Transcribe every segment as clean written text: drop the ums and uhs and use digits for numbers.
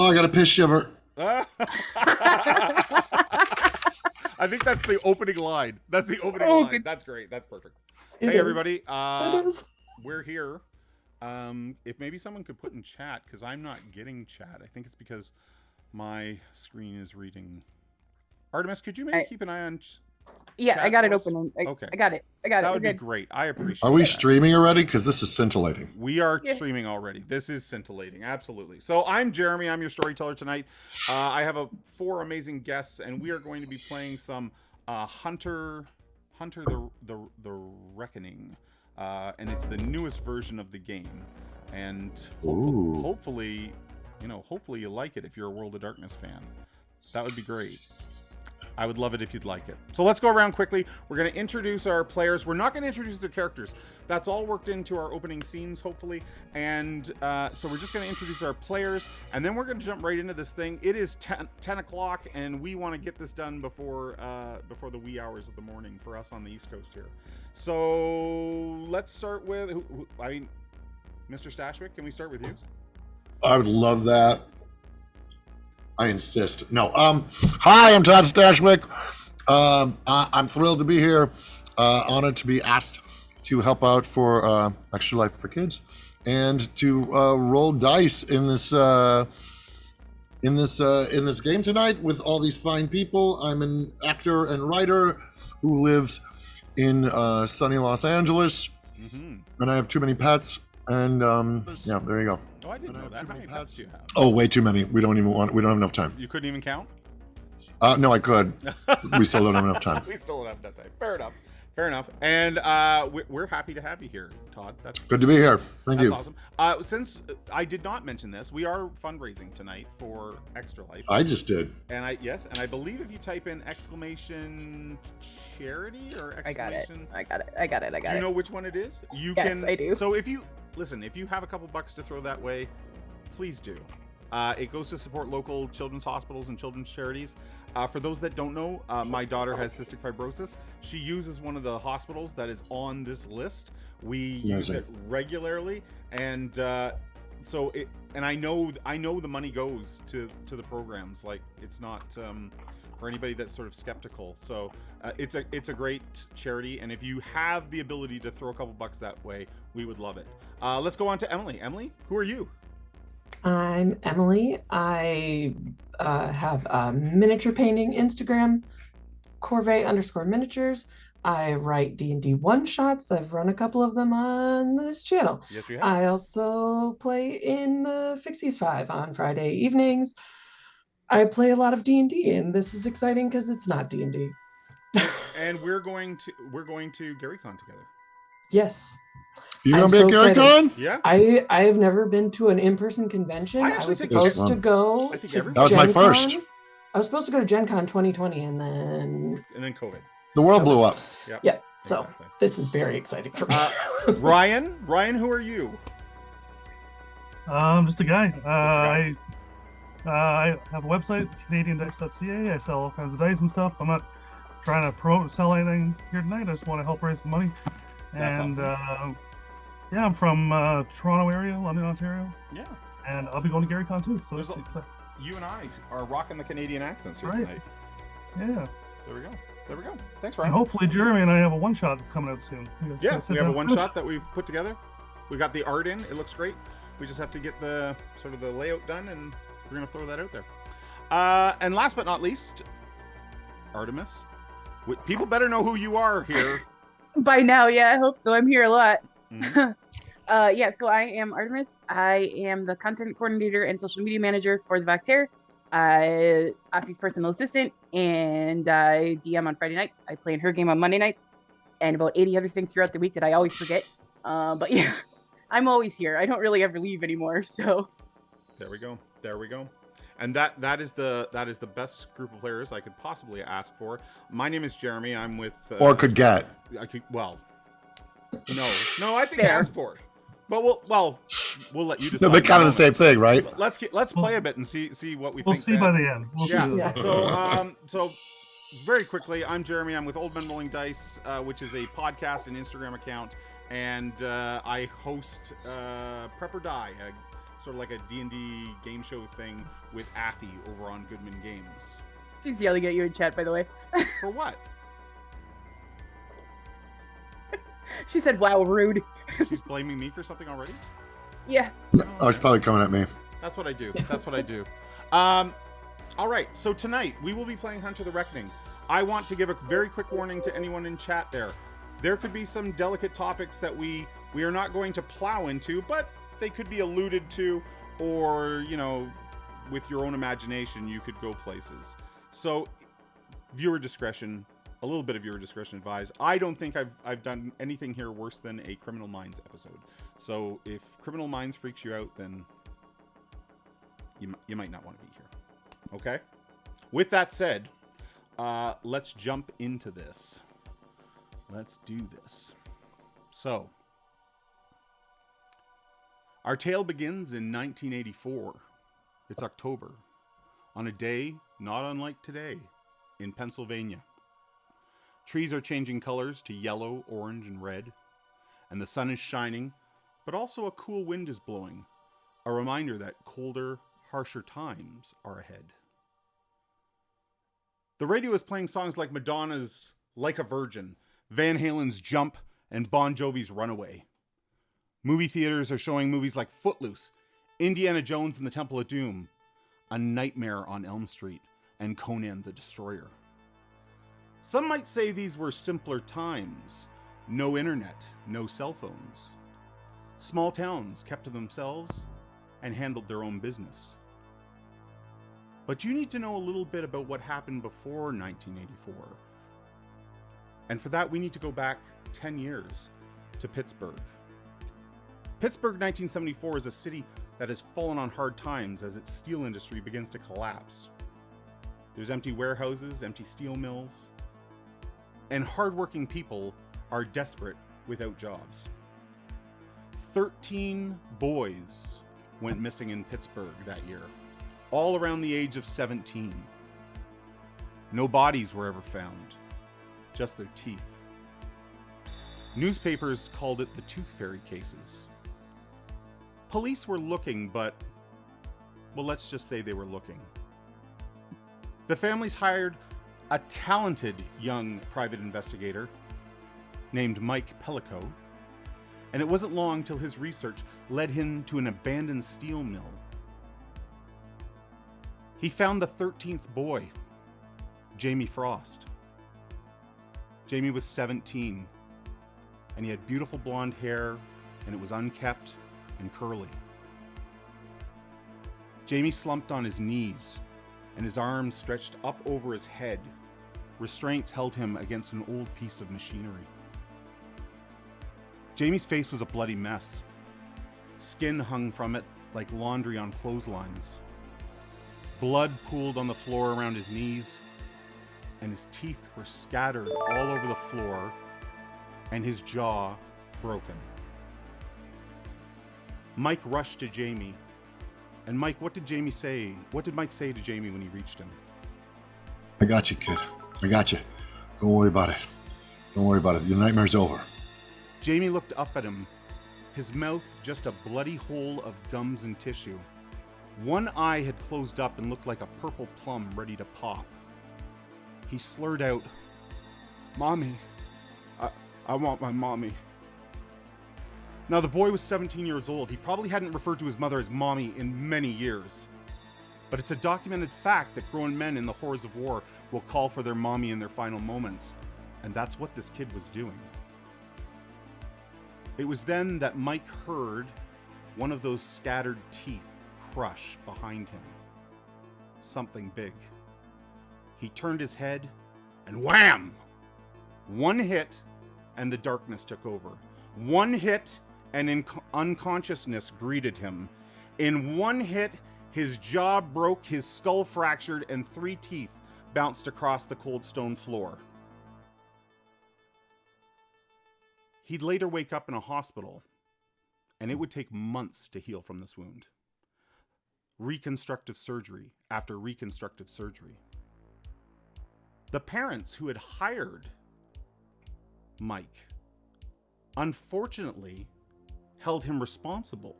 Oh, I got a piss shiver. I think that's the opening line. That's the opening line. Good. That's great. That's perfect. It Hey, is. everybody. It is. We're here. If maybe someone could put in chat, because I'm not getting chat. I think it's because my screen is reading. Artemis, could you maybe keep an eye on Yeah, chat I got it for us? open. Okay. I got it. That We're would be good. great. I appreciate Are we that. streaming already? Because this is scintillating. We are Yeah. streaming already. This is scintillating. Absolutely. So I'm Jeremy. I'm your storyteller tonight. I have 4 amazing guests, and we are going to be playing some Hunter the Reckoning. And it's the newest version of the game. And hopefully you like it if you're a World of Darkness fan. That would be great. I would love it if you'd like it. So let's go around quickly. We're going to introduce our players. We're not going to introduce their characters. That's all worked into our opening scenes, hopefully. And so we're just going to introduce our players, and then we're going to jump right into this thing. It is 10 o'clock, and we want to get this done before the wee hours of the morning for us on the East Coast here. So let's start with, Mr. Stashwick, can we start with you? I would love that. I insist. No. Hi, I'm Todd Stashwick. I'm thrilled to be here. Honored to be asked to help out for Extra Life for Kids, and to roll dice in this game tonight with all these fine people. I'm an actor and writer who lives in sunny Los Angeles, and I have too many pets. And yeah, there you go. Oh, I didn't know that. How many pets do you have? Oh, way too many. We don't have enough time. You couldn't even count? No, I could. We still don't have enough time. We still don't have enough time. Fair enough. And we're happy to have you here, Todd. That's good to be here. Thank you. That's awesome. Since I did not mention this, we are fundraising tonight for Extra Life. I just did. And I believe if you type in exclamation charity or exclamation, I got it. do you know which one it is? Yes, I do. So if you have a couple bucks to throw that way, please do. It goes to support local children's hospitals and children's charities. For those that don't know, my daughter has cystic fibrosis. She uses one of the hospitals that is on this list. We use it regularly, and so I know the money goes to the programs. Like, it's not for anybody that's sort of skeptical. So it's a great charity, and if you have the ability to throw a couple bucks that way, we would love it. Let's go on to Emily. Emily, who are you? I'm Emily. I have a miniature painting Instagram, Corvée_miniatures. I write D&D one-shots. I've run a couple of them on this channel. Yes, you have. I also play in the Fixies 5 on Friday evenings. I play a lot of D&D, and this is exciting because it's not D&D. And we're going to GaryCon together. Yes. You gonna be at GaryCon? Yeah. I have never been to an in-person convention. I I actually was think supposed to go. I think to everybody- That was my Gen first. Con. I was supposed to go to Gen Con 2020, and then COVID. The world blew up. Yep. yeah. So Exactly. this is very exciting for me. Ryan, who are you? I'm just a guy. guy. I have a website, CanadianDice.ca. I sell all kinds of dice and stuff. I'm not trying to promote or sell anything here tonight. I just want to help raise the money. That's And awesome. yeah, I'm from Toronto area, London, Ontario, Yeah. and I'll be going to GaryCon too. So There's it's a- exciting. You and I are rocking the Canadian accents here Right. tonight. Yeah, There we go. Thanks, and Ryan. hopefully Jeremy and I have a one shot that's coming out soon. Yeah, we have a one shot that we've put together. We got the art in. It looks great. We just have to get the sort of the layout done, and we're gonna throw that out there. And last but not least, Artemis. People better know who you are here. By now, yeah, I hope so. I'm here a lot. Mhm. Yeah, so I am Artemis. I am the content coordinator and social media manager for the Vactaire. Afi's personal assistant, and I DM on Friday nights. I play in her game on Monday nights, and about 80 other things throughout the week that I always forget. But yeah, I'm always here. I don't really ever leave anymore, so. There we go. And that is the best group of players I could possibly ask for. My name is Jeremy. I'm with Or could get. No, I think Fair. ask for. But we'll let you decide. They're kind of the same thing, right? Let's play a bit and see what we We'll think. see then. by the end. We'll Yeah. see. Yeah. So very quickly, I'm Jeremy. I'm with Old Men Rolling Dice, which is a podcast and Instagram account, and I host Prep or Die, a sort of like a D&D game show thing with Affy over on Goodman Games. She's yelling at you in chat, by the way. For what? She said, "Wow, rude." She's blaming me for something already? Yeah. Oh, it's probably coming at me. That's what I do. That's what I do. All right. So tonight we will be playing Hunter the Reckoning. I want to give a very quick warning to anyone in chat there. There could be some delicate topics that we are not going to plow into, but they could be alluded to, or, you know, with your own imagination, you could go places. So viewer discretion, a little bit of viewer discretion advised. I don't think I've done anything here worse than a Criminal Minds episode. So if Criminal Minds freaks you out, then you might not want to be here. Okay? With that said, let's jump into this. Let's do this. So, our tale begins in 1984. It's October, on a day not unlike today in Pennsylvania. Trees are changing colors to yellow, orange, and red, and the sun is shining, but also a cool wind is blowing, a reminder that colder, harsher times are ahead. The radio is playing songs like Madonna's Like a Virgin, Van Halen's Jump, and Bon Jovi's Runaway. Movie theaters are showing movies like Footloose, Indiana Jones and the Temple of Doom, A Nightmare on Elm Street, and Conan the Destroyer. Some might say these were simpler times. No internet, no cell phones. Small towns kept to themselves and handled their own business. But you need to know a little bit about what happened before 1984. And for that, we need to go back 10 years to Pittsburgh. Pittsburgh 1974 is a city that has fallen on hard times as its steel industry begins to collapse. There's empty warehouses, empty steel mills, and hardworking people are desperate without jobs. 13 boys went missing in Pittsburgh that year, all around the age of 17. No bodies were ever found, just their teeth. Newspapers called it the Tooth Fairy cases. Police were looking, but, well, let's just say they were looking. The families hired a talented young private investigator named Mike Pellico, and it wasn't long till his research led him to an abandoned steel mill. He found the 13th boy, Jamie Frost. Jamie was 17, and he had beautiful blonde hair, and it was unkempt and curly. Jamie slumped on his knees, and his arms stretched up over his head. Restraints held him against an old piece of machinery. Jamie's face was a bloody mess. Skin hung from it like laundry on clotheslines. Blood pooled on the floor around his knees, and his teeth were scattered all over the floor, and his jaw broken. Mike rushed to Jamie. And Mike, what did Jamie say? What did Mike say to Jamie when he reached him? I got you, kid. I got you. Don't worry about it. Don't worry about it. Your nightmare's over. Jamie looked up at him, his mouth just a bloody hole of gums and tissue. One eye had closed up and looked like a purple plum ready to pop. He slurred out, "Mommy, I want my mommy." Now, the boy was 17 years old. He probably hadn't referred to his mother as mommy in many years. But it's a documented fact that grown men in the horrors of war will call for their mommy in their final moments. And that's what this kid was doing. It was then that Mike heard one of those scattered teeth crush behind him. Something big. He turned his head, and wham! One hit, and the darkness took over. One hit, and unconsciousness greeted him. In one hit, his jaw broke, his skull fractured, and 3 teeth bounced across the cold stone floor. He'd later wake up in a hospital, and it would take months to heal from this wound. Reconstructive surgery after reconstructive surgery. The parents who had hired Mike, unfortunately, held him responsible.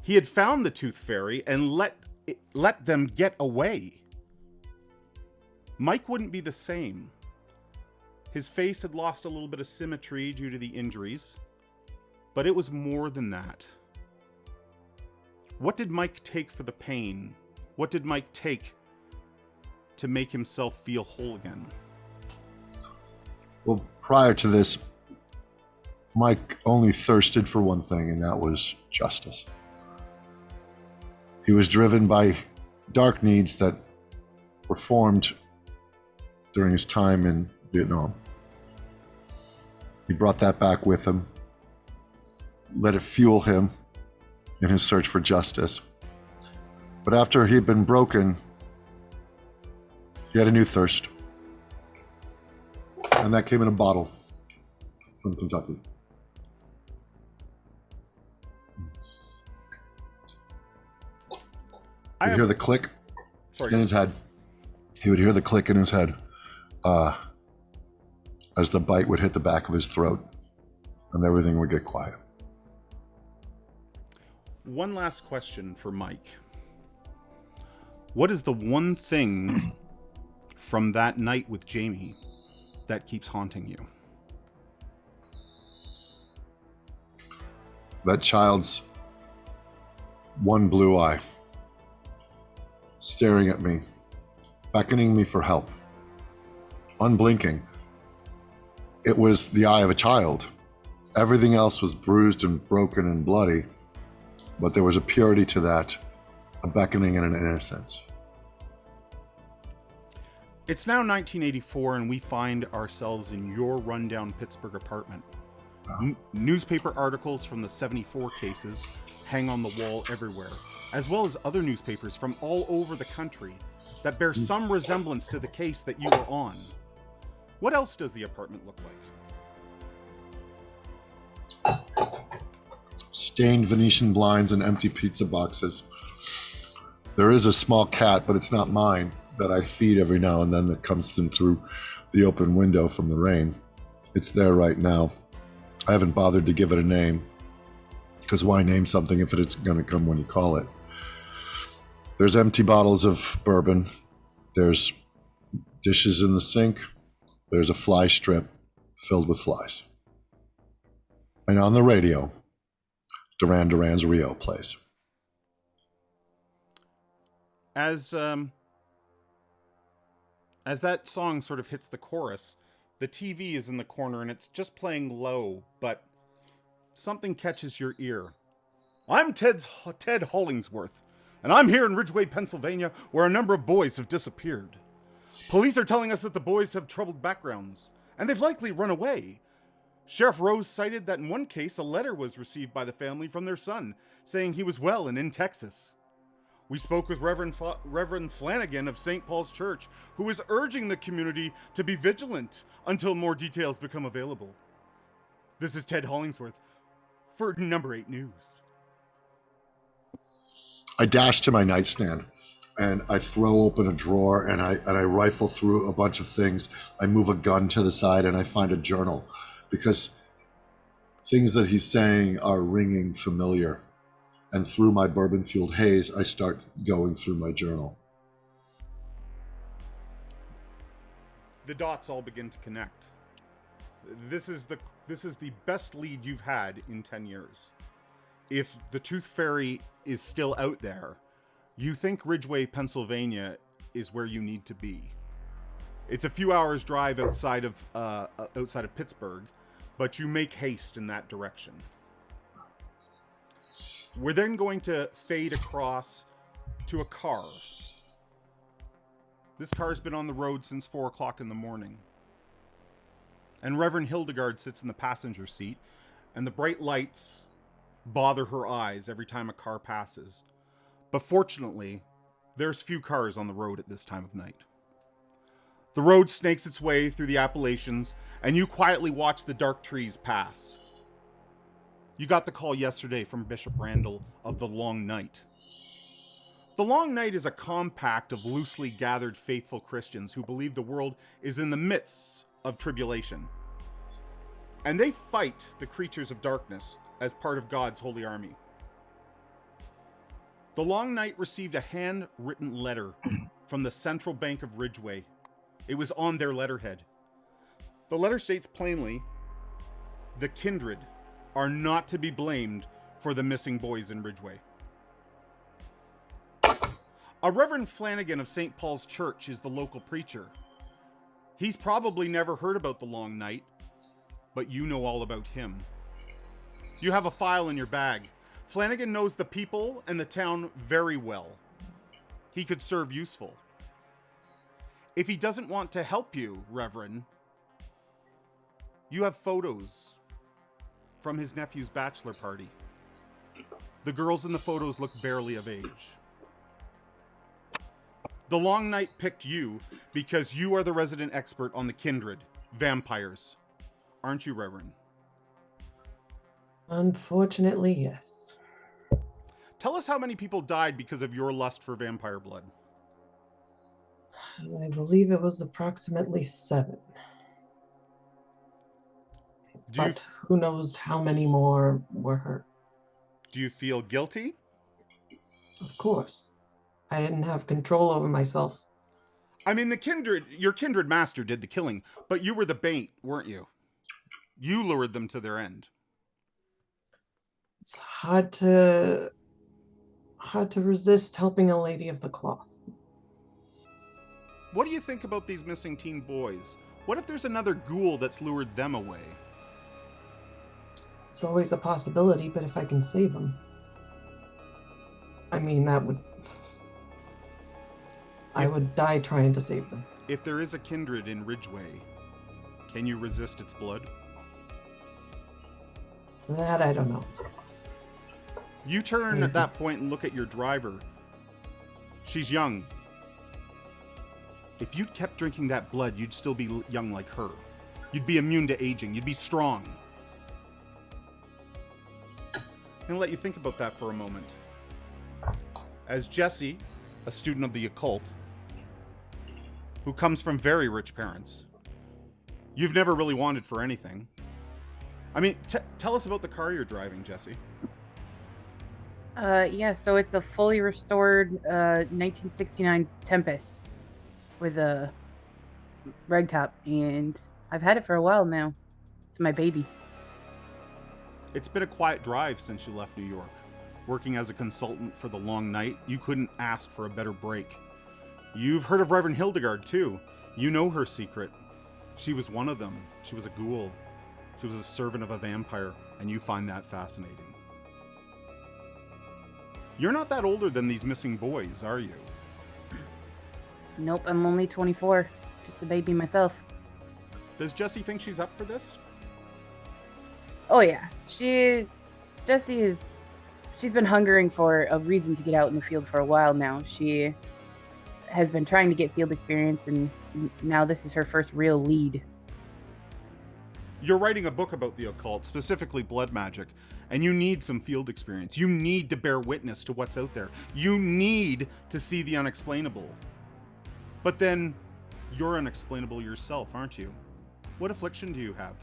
He had found the Tooth Fairy and let them get away. Mike wouldn't be the same. His face had lost a little bit of symmetry due to the injuries, but it was more than that. What did Mike take for the pain? What did Mike take to make himself feel whole again? Well, prior to this, Mike only thirsted for one thing, and that was justice. He was driven by dark needs that were formed during his time in Vietnam. He brought that back with him, let it fuel him in his search for justice. But after he'd been broken, he had a new thirst. And that came in a bottle from Kentucky. He'd hear the click in his head. He would hear the click in his head as the bite would hit the back of his throat, and everything would get quiet. One last question for Mike. What is the one thing from that night with Jamie that keeps haunting you? That child's one blue eye, staring at me, beckoning me for help, unblinking. It was the eye of a child. Everything else was bruised and broken and bloody, but there was a purity to that, a beckoning and an innocence. It's now 1984, and we find ourselves in your rundown Pittsburgh apartment. Newspaper articles from the 74 cases hang on the wall everywhere, as well as other newspapers from all over the country that bear some resemblance to the case that you were on. What else does the apartment look like? Stained Venetian blinds and empty pizza boxes. There is a small cat, but it's not mine, that I feed every now and then that comes in through the open window from the rain. It's there right now. I haven't bothered to give it a name, because why name something if it's going to come when you call it? There's empty bottles of bourbon. There's dishes in the sink. There's a fly strip filled with flies. And on the radio, Duran Duran's Rio plays. As that song sort of hits the chorus, the TV is in the corner and it's just playing low, but something catches your ear. I'm Ted Hollingsworth, and I'm here in Ridgeway, Pennsylvania, where a number of boys have disappeared. Police are telling us that the boys have troubled backgrounds, and they've likely run away. Sheriff Rose cited that in one case, a letter was received by the family from their son, saying he was well and in Texas. We spoke with Reverend Flanagan of St. Paul's Church, who is urging the community to be vigilant until more details become available. This is Ted Hollingsworth for Number 8 News. I dash to my nightstand and I throw open a drawer and I rifle through a bunch of things. I move a gun to the side and I find a journal, because things that he's saying are ringing familiar. And through my bourbon-fueled haze, I start going through my journal. The dots all begin to connect. This is the best lead you've had in 10 years. If the Tooth Fairy is still out there, you think Ridgeway, Pennsylvania is where you need to be. It's a few hours drive outside of Pittsburgh, but you make haste in that direction. We're then going to fade across to a car. This car's been on the road since 4 o'clock in the morning. And Reverend Hildegard sits in the passenger seat, and the bright lights bother her eyes every time a car passes. But fortunately, there's few cars on the road at this time of night. The road snakes its way through the Appalachians, and you quietly watch the dark trees pass. You got the call yesterday from Bishop Randall of the Long Night. The Long Night is a compact of loosely gathered faithful Christians who believe the world is in the midst of tribulation. And they fight the creatures of darkness as part of God's holy army. The Long Night received a handwritten letter from the Central Bank of Ridgeway. It was on their letterhead. The letter states plainly, the kindred are not to be blamed for the missing boys in Ridgeway. A Reverend Flanagan of St. Paul's Church is the local preacher. He's probably never heard about the Long Night, but you know all about him. You have a file in your bag. Flanagan knows the people and the town very well. He could serve useful. If he doesn't want to help you, Reverend, you have photos from his nephew's bachelor party. The girls in the photos look barely of age. The Long Night picked you because you are the resident expert on the kindred, vampires. Aren't you, Reverend? Unfortunately, yes. Tell us how many people died because of your lust for vampire blood. I believe it was approximately 7. But who knows how many more were hurt. Do you feel guilty? Of course. I didn't have control over myself. I mean, your kindred master did the killing, but you were the bait, weren't you? You lured them to their end. It's hard to resist helping a lady of the cloth. What do you think about these missing teen boys? What if there's another ghoul that's lured them away? It's always a possibility, but if I can save them, I mean, I would die trying to save them. If there is a kindred in Ridgeway, can you resist its blood? That I don't know. You turn at that point and look at your driver. She's young. If you'd kept drinking that blood, you'd still be young like her. You'd be immune to aging. You'd be strong. I'm gonna let you think about that for a moment. As Jesse, a student of the occult, who comes from very rich parents, you've never really wanted for anything. I mean, tell us about the car you're driving, Jesse. Yeah, so it's a fully restored 1969 Tempest with a reg top, and I've had it for a while now. It's my baby. It's been a quiet drive since you left New York. Working as a consultant for the Long Night, you couldn't ask for a better break. You've heard of Reverend Hildegard, too. You know her secret. She was one of them. She was a ghoul. She was a servant of a vampire, and you find that fascinating. You're not that older than these missing boys, are you? Nope, I'm only 24. Just a baby myself. Does Jessie think she's up for this? Oh yeah, she's been hungering for a reason to get out in the field for a while now. She has been trying to get field experience, and now this is her first real lead. You're writing a book about the occult, specifically blood magic, and you need some field experience. You need to bear witness to what's out there. You need to see the unexplainable. But then, you're unexplainable yourself, aren't you? What affliction do you have?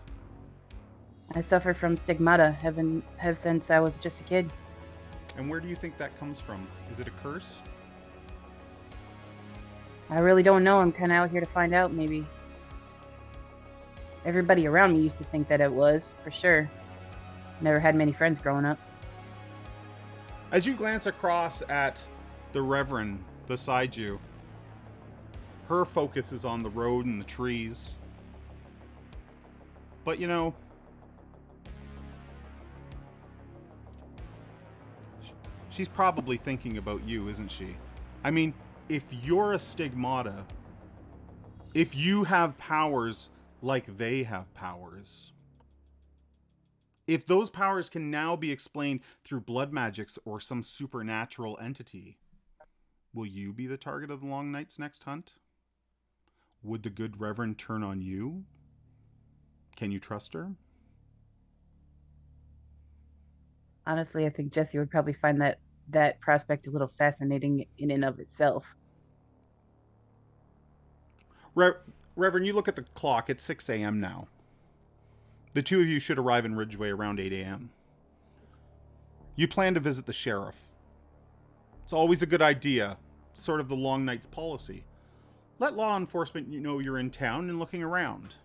I suffer from stigmata, have since I was just a kid. And where do you think that comes from? Is it a curse? I really don't know. I'm kind of out here to find out, maybe. Everybody around me used to think that it was, for sure. Never had many friends growing up. As you glance across at the Reverend beside you, her focus is on the road and the trees. But you know, she's probably thinking about you, isn't she? I mean, if you're a stigmata, if you have powers like they have powers, if those powers can now be explained through blood magics or some supernatural entity, will you be the target of the Long Night's next hunt? Would the good Reverend turn on you? Can you trust her? Honestly, I think Jesse would probably find that prospect a little fascinating in and of itself. Reverend, you look at the clock. It's 6 a.m. now. The two of you should arrive in Ridgeway around 8 a.m. You plan to visit the sheriff. It's always a good idea, sort of the long night's policy. Let law enforcement know you're in town and looking around.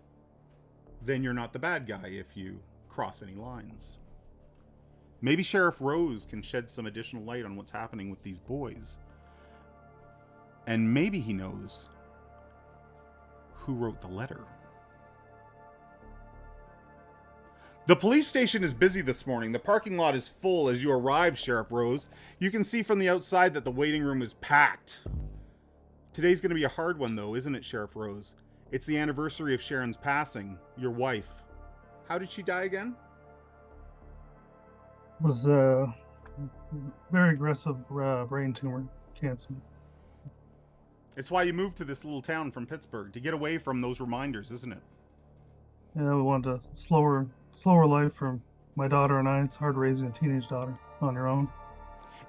Then you're not the bad guy if you cross any lines. Maybe Sheriff Rose can shed some additional light on what's happening with these boys. And maybe he knows who wrote the letter. The police station is busy this morning. The parking lot is full as you arrive, Sheriff Rose. You can see from the outside that the waiting room is packed. Today's going to be a hard one, though, isn't it, Sheriff Rose? It's the anniversary of Sharon's passing, your wife. How did she die again? It was a very aggressive brain tumor, cancer. It's why you moved to this little town from Pittsburgh, to get away from those reminders, isn't it? Yeah, we wanted a slower life for my daughter and I. It's hard raising a teenage daughter on your own.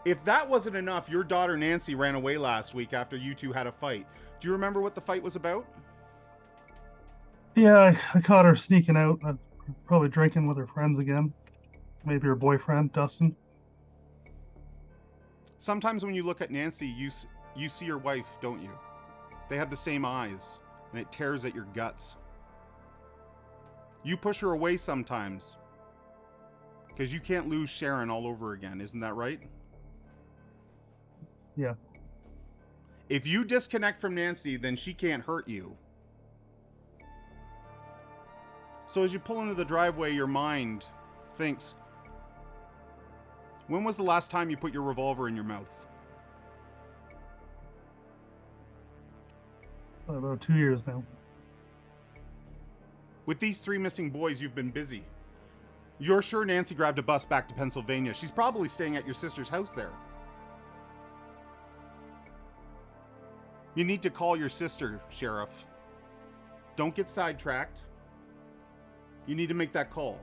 If that wasn't enough, your daughter Nancy ran away last week after you two had a fight. Do you remember what the fight was about? Yeah, I caught her sneaking out, probably drinking with her friends again. Maybe her boyfriend, Dustin. Sometimes when you look at Nancy, you see your wife, don't you? They have the same eyes, and it tears at your guts. You push her away sometimes, because you can't lose Sharon all over again, isn't that right? Yeah. If you disconnect from Nancy, then she can't hurt you. So as you pull into the driveway, your mind thinks, when was the last time you put your revolver in your mouth? About 2 years now. With these 3 missing boys, you've been busy. You're sure Nancy grabbed a bus back to Pennsylvania. She's probably staying at your sister's house there. You need to call your sister, Sheriff. Don't get sidetracked. You need to make that call.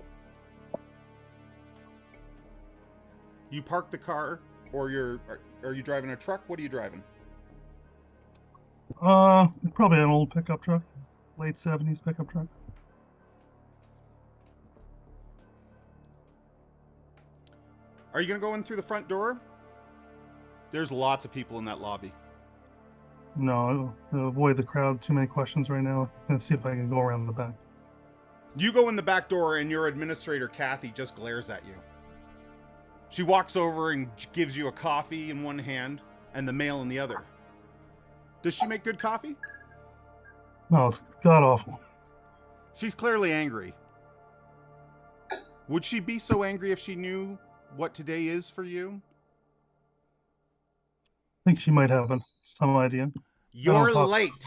You park the car, or are you driving a truck? What are you driving? Probably an old pickup truck, late 70s pickup truck. Are you going to go in through the front door? There's lots of people in that lobby. No, I'll avoid the crowd. Too many questions right now. I'm gonna see if I can go around the back. You go in the back door and your administrator, Kathy, just glares at you. She walks over and gives you a coffee in one hand and the mail in the other. Does she make good coffee? No, it's god awful. She's clearly angry. Would she be so angry if she knew what today is for you? I think she might have some idea. You're late.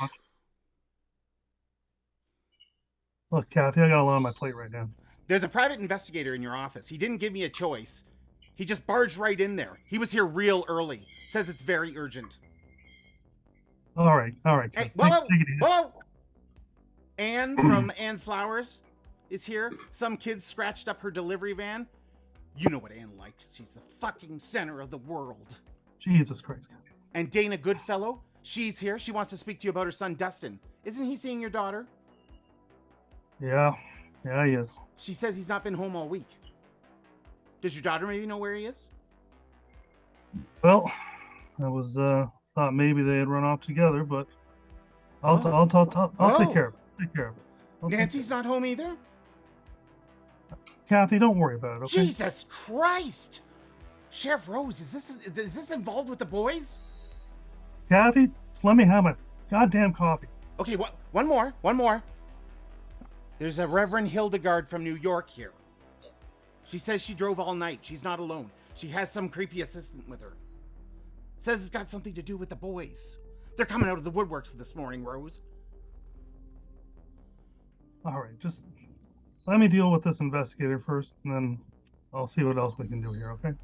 Look, Kathy, I got a lot on my plate right now. There's a private investigator in your office. He didn't give me a choice. He just barged right in there. He was here real early. Says it's very urgent. All right. Hey, whoa! Anne from Anne's Flowers is here. Some kid scratched up her delivery van. You know what Anne likes. She's the fucking center of the world. Jesus Christ. And Dana Goodfellow, she's here. She wants to speak to you about her son, Dustin. Isn't he seeing your daughter? Yeah, he is. She says he's not been home all week. Does your daughter maybe know where he is? Well, I was thought maybe they had run off together, but I'll take care of it. Nancy's not home either? Kathy, don't worry about it, okay? Jesus Christ! Sheriff Rose, is this involved with the boys? Kathy, let me have my goddamn coffee. Okay, one more. There's a Reverend Hildegard from New York here. She says she drove all night. She's not alone. She has some creepy assistant with her. Says it's got something to do with the boys. They're coming out of the woodworks this morning, Rose. All right, just let me deal with this investigator first, and then I'll see what else we can do here, okay?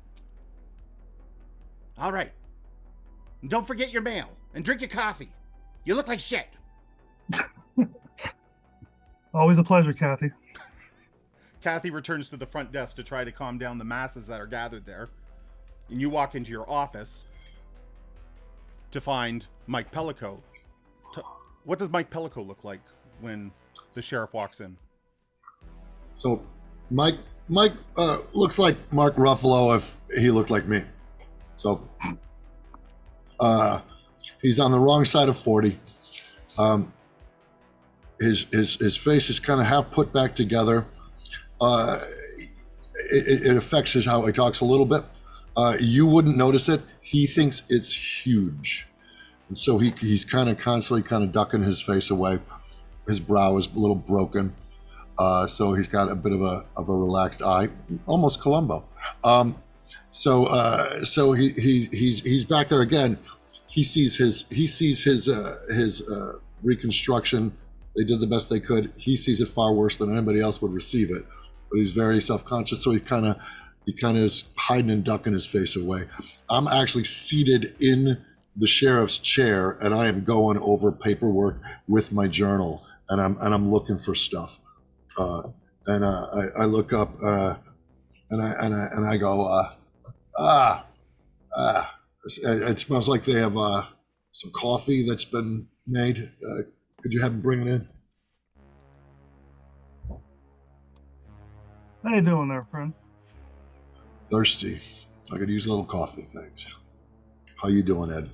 All right. And don't forget your mail. And drink your coffee. You look like shit. Always a pleasure, Kathy. Kathy returns to the front desk to try to calm down the masses that are gathered there. And you walk into your office to find Mike Pellico. What does Mike Pellico look like when the sheriff walks in? So Mike looks like Mark Ruffalo if he looked like me. So He's on the wrong side of 40. His face is kind of half put back together. It affects how he talks a little bit. You wouldn't notice it. He thinks it's huge. And so he's kind of constantly ducking his face away. His brow is a little broken. So he's got a bit of a relaxed eye, almost Columbo. So he's back there again. He sees his reconstruction. They did the best they could. He sees it far worse than anybody else would receive it. But he's very self-conscious, so he kind of is hiding and ducking his face away. I'm actually seated in the sheriff's chair, and I am going over paperwork with my journal, and I'm looking for stuff. I look up, and I go, it smells like they have some coffee that's been made. Could you have them bring it in? How you doing there, friend? Thirsty. I could use a little coffee, thanks. How you doing, Ed?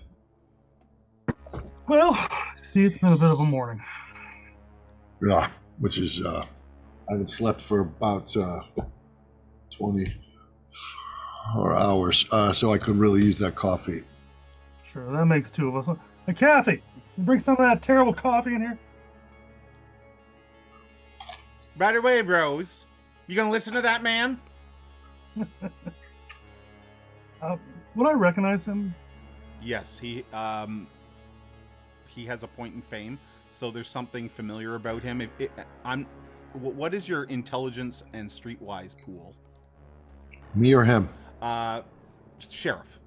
Well, see, it's been a bit of a morning. Yeah, which is, I haven't slept for about 24 hours, so I could really use that coffee. Sure, that makes two of us. Hey, Kathy, you bring some of that terrible coffee in here? By the way, bros, you gonna listen to that man? Would I recognize him? Yes, he has a point in fame, so there's something familiar about him. What is your intelligence and streetwise pool? Me or him? Sheriff.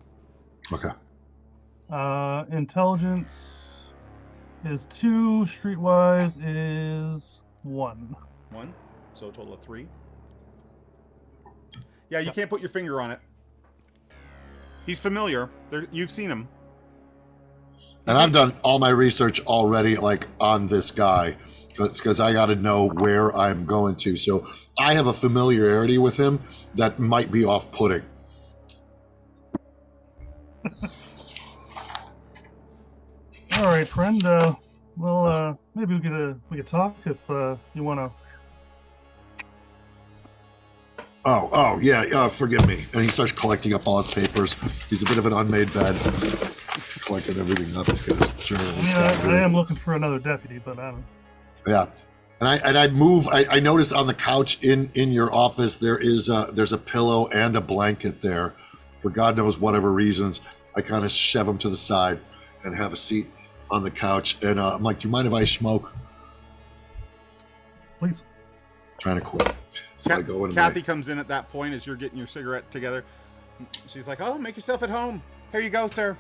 Okay. Intelligence is 2, streetwise is 1. 1, so a total of 3. Yeah, you can't put your finger on it. He's familiar. You've seen him. And I've done all my research already, like on this guy, because I got to know where I'm going to. So I have a familiarity with him that might be off-putting. All right, friend. Well, maybe we could talk if you want to. Oh, yeah, forgive me. And he starts collecting up all his papers. He's a bit of an unmade bed. He's collecting everything up. He's got his journal. I am looking for another deputy, but I don't. Yeah, and I move. I notice on the couch in your office there's a pillow and a blanket there, for God knows whatever reasons. I kind of shove him to the side and have a seat on the couch. And I'm like, "Do you mind if I smoke?" Please. Trying to quit. So I go in. Kathy comes in at that point as you're getting your cigarette together. She's like, "Oh, make yourself at home. Here you go, sir."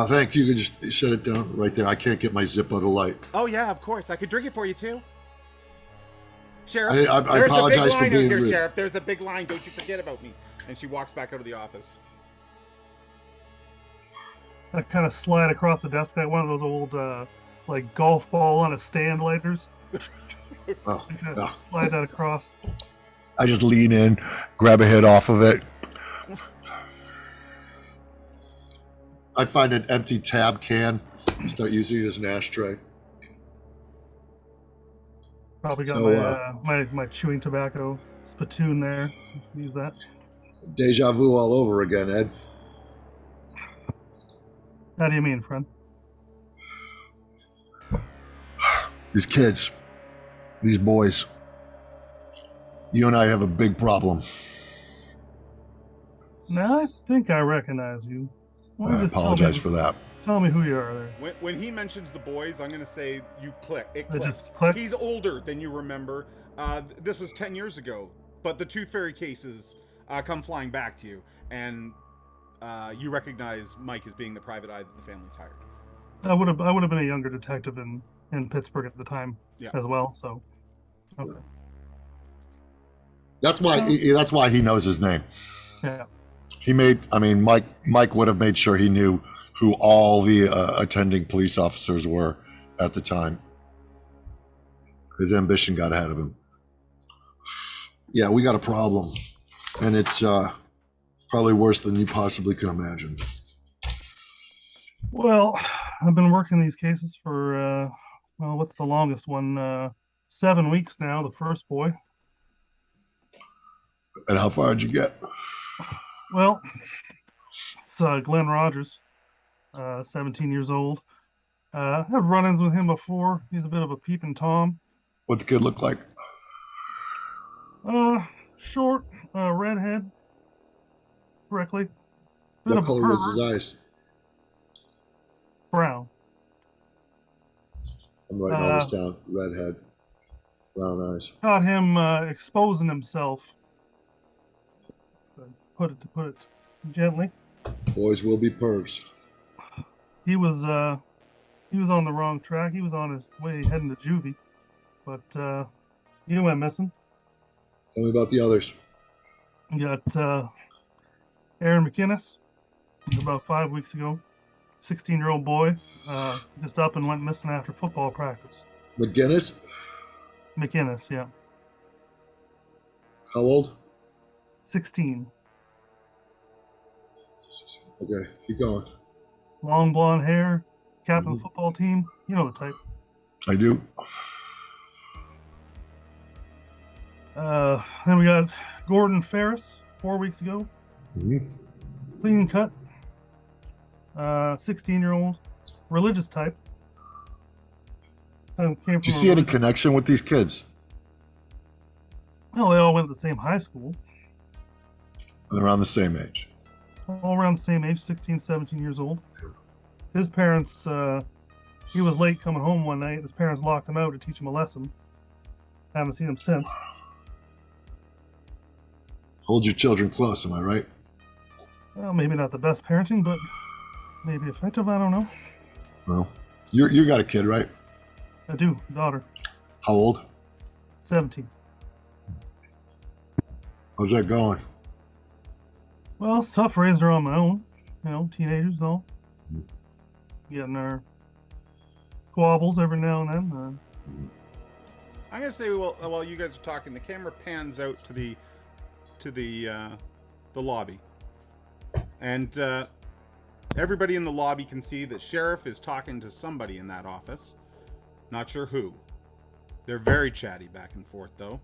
Thank you. You can just shut it down right there. I can't get my Zippo to light. Oh yeah, of course. I could drink it for you too. Sheriff, I there's apologize a big for line being out here, rude. Sheriff. There's a big line. Don't you forget about me. And she walks back out of the office. I kind of slide across the desk like one of those old like golf ball on a stand lighters. Oh, yeah. Slide that across. I just lean in, grab a hit off of it. I find an empty tab can, start using it as an ashtray. Probably got my chewing tobacco spittoon there. Use that. Deja vu all over again, Ed. How do you mean, friend? These kids, these boys, you and I have a big problem. Now I think I recognize you. I apologize for that. Tell me who you are there. When he mentions the boys, I'm going to say you click. It It clicks. just clicked? He's older than you remember. This was 10 years ago, but the Tooth Fairy cases come flying back to you, and you recognize Mike as being the private eye that the family's hired. I would have been a younger detective in Pittsburgh at the time as well. So, okay. That's why he knows his name. Yeah. Mike would have made sure he knew who all the attending police officers were at the time. His ambition got ahead of him. Yeah, we got a problem, and it's probably worse than you possibly can imagine. Well, I've been working these cases for, well, what's the longest one? 7 weeks now, the first boy. And how far did you get? Well, it's Glenn Rogers, 17 years old. I've run-ins with him before. He's a bit of a peeping Tom. What the kid look like? Short, redhead, correctly. Bit What of a color was pervert. his eyes? Brown. I'm writing all this down. Redhead, brown eyes. Caught him exposing himself. To put it gently. Boys will be pervs. He was on the wrong track. He was on his way heading to juvie, but he went missing. Tell me about the others. You got Aaron McInnes about 5 weeks ago. 16-year-old boy, just up and went missing after football practice. McGinnis? McInnes, yeah. How old? 16. Okay, keep going. Long blonde hair, captain of the football team. You know the type. I do. Then we got Gordon Ferris, 4 weeks ago. Clean cut. 16-year-old. Religious type. Did you see any connection with these kids? Well, they all went to the same high school. They're around the same age. All around the same age, 16, 17 years old. His parents, he was late coming home one night. His parents locked him out to teach him a lesson. Haven't seen him since. Hold your children close, am I right? Well, maybe not the best parenting, but maybe effective, I don't know. Well, you got a kid, right? I do, daughter, How old? 17. How's that going? Well, it's tough raising her on my own. You know, teenagers and all. Getting our squabbles every now and then. I'm gonna say, well, while you guys are talking, the camera pans out to the lobby, and everybody in the lobby can see that Sheriff is talking to somebody in that office. Not sure who. They're very chatty back and forth, though.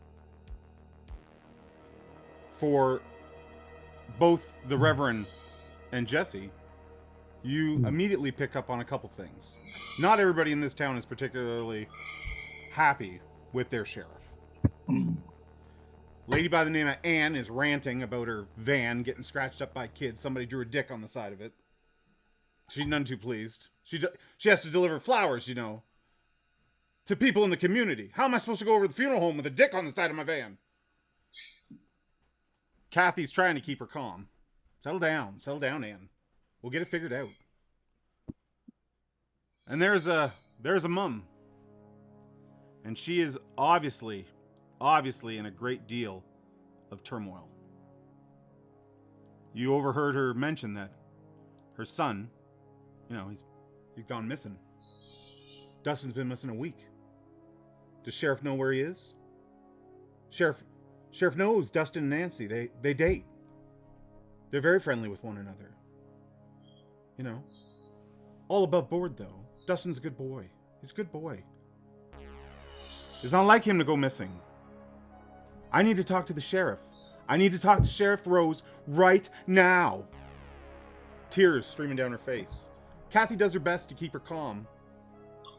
For both the Reverend and Jesse, you immediately pick up on a couple things. Not everybody in this town is particularly happy with their sheriff. Lady by the name of Anne is ranting about her van getting scratched up by kids. Somebody drew a dick on the side of it. She's none too pleased. She has to deliver flowers, you know, to people in the community. How am I supposed to go over to the funeral home with a dick on the side of my van? Kathy's trying to keep her calm. Settle down, Anne. We'll get it figured out. And there's a mum. And she is obviously in a great deal of turmoil. You overheard her mention that her son, you know, he's gone missing. Dustin's been missing a week. Does Sheriff know where he is? Sheriff knows Dustin and Nancy. They date. They're very friendly with one another. You know, all above board though. Dustin's a good boy. He's a good boy. It's not like him to go missing. I need to talk to the sheriff. I need to talk to Sheriff Rose right now. Tears streaming down her face. Kathy does her best to keep her calm.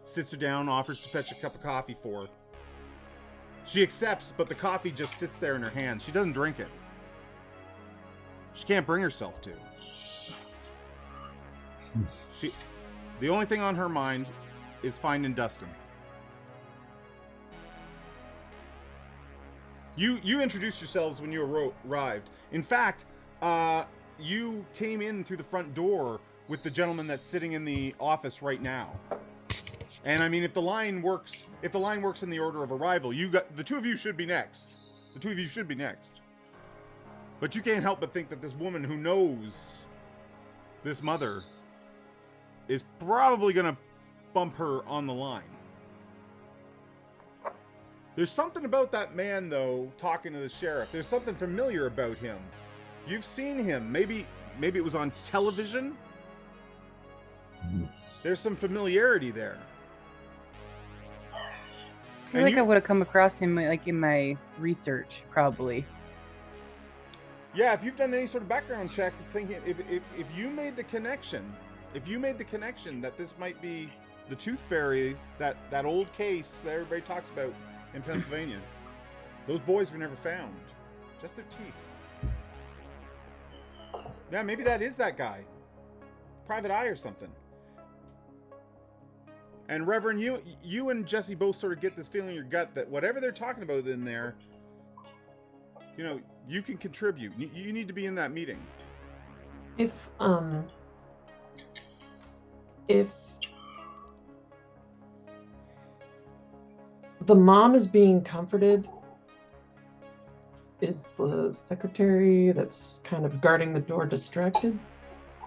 Sits her down, offers to fetch a cup of coffee for her. She accepts, but the coffee just sits there in her hand. She doesn't drink it. She can't bring herself to. The only thing on her mind is finding Dustin. You introduced yourselves when you arrived. In fact, you came in through the front door with the gentleman that's sitting in the office right now. And I mean, if the line works in the order of arrival, the two of you should be next. But you can't help but think that this woman who knows this mother is probably gonna bump her on the line. There's something about that man, though, talking to the sheriff. There's something familiar about him. You've seen him. Maybe it was on television. there's some familiarity there. I feel like I would have come across him like in my research, probably. Yeah, if you've done any sort of background check, thinking if you made the connection, that this might be the Tooth Fairy, that old case that everybody talks about in Pennsylvania, those boys were never found, just their teeth. Yeah, maybe that is that guy, Private Eye or something. And Reverend, you and Jesse both sort of get this feeling in your gut that whatever they're talking about in there, you know, you can contribute. You need to be in that meeting. If the mom is being comforted, is the secretary that's kind of guarding the door distracted?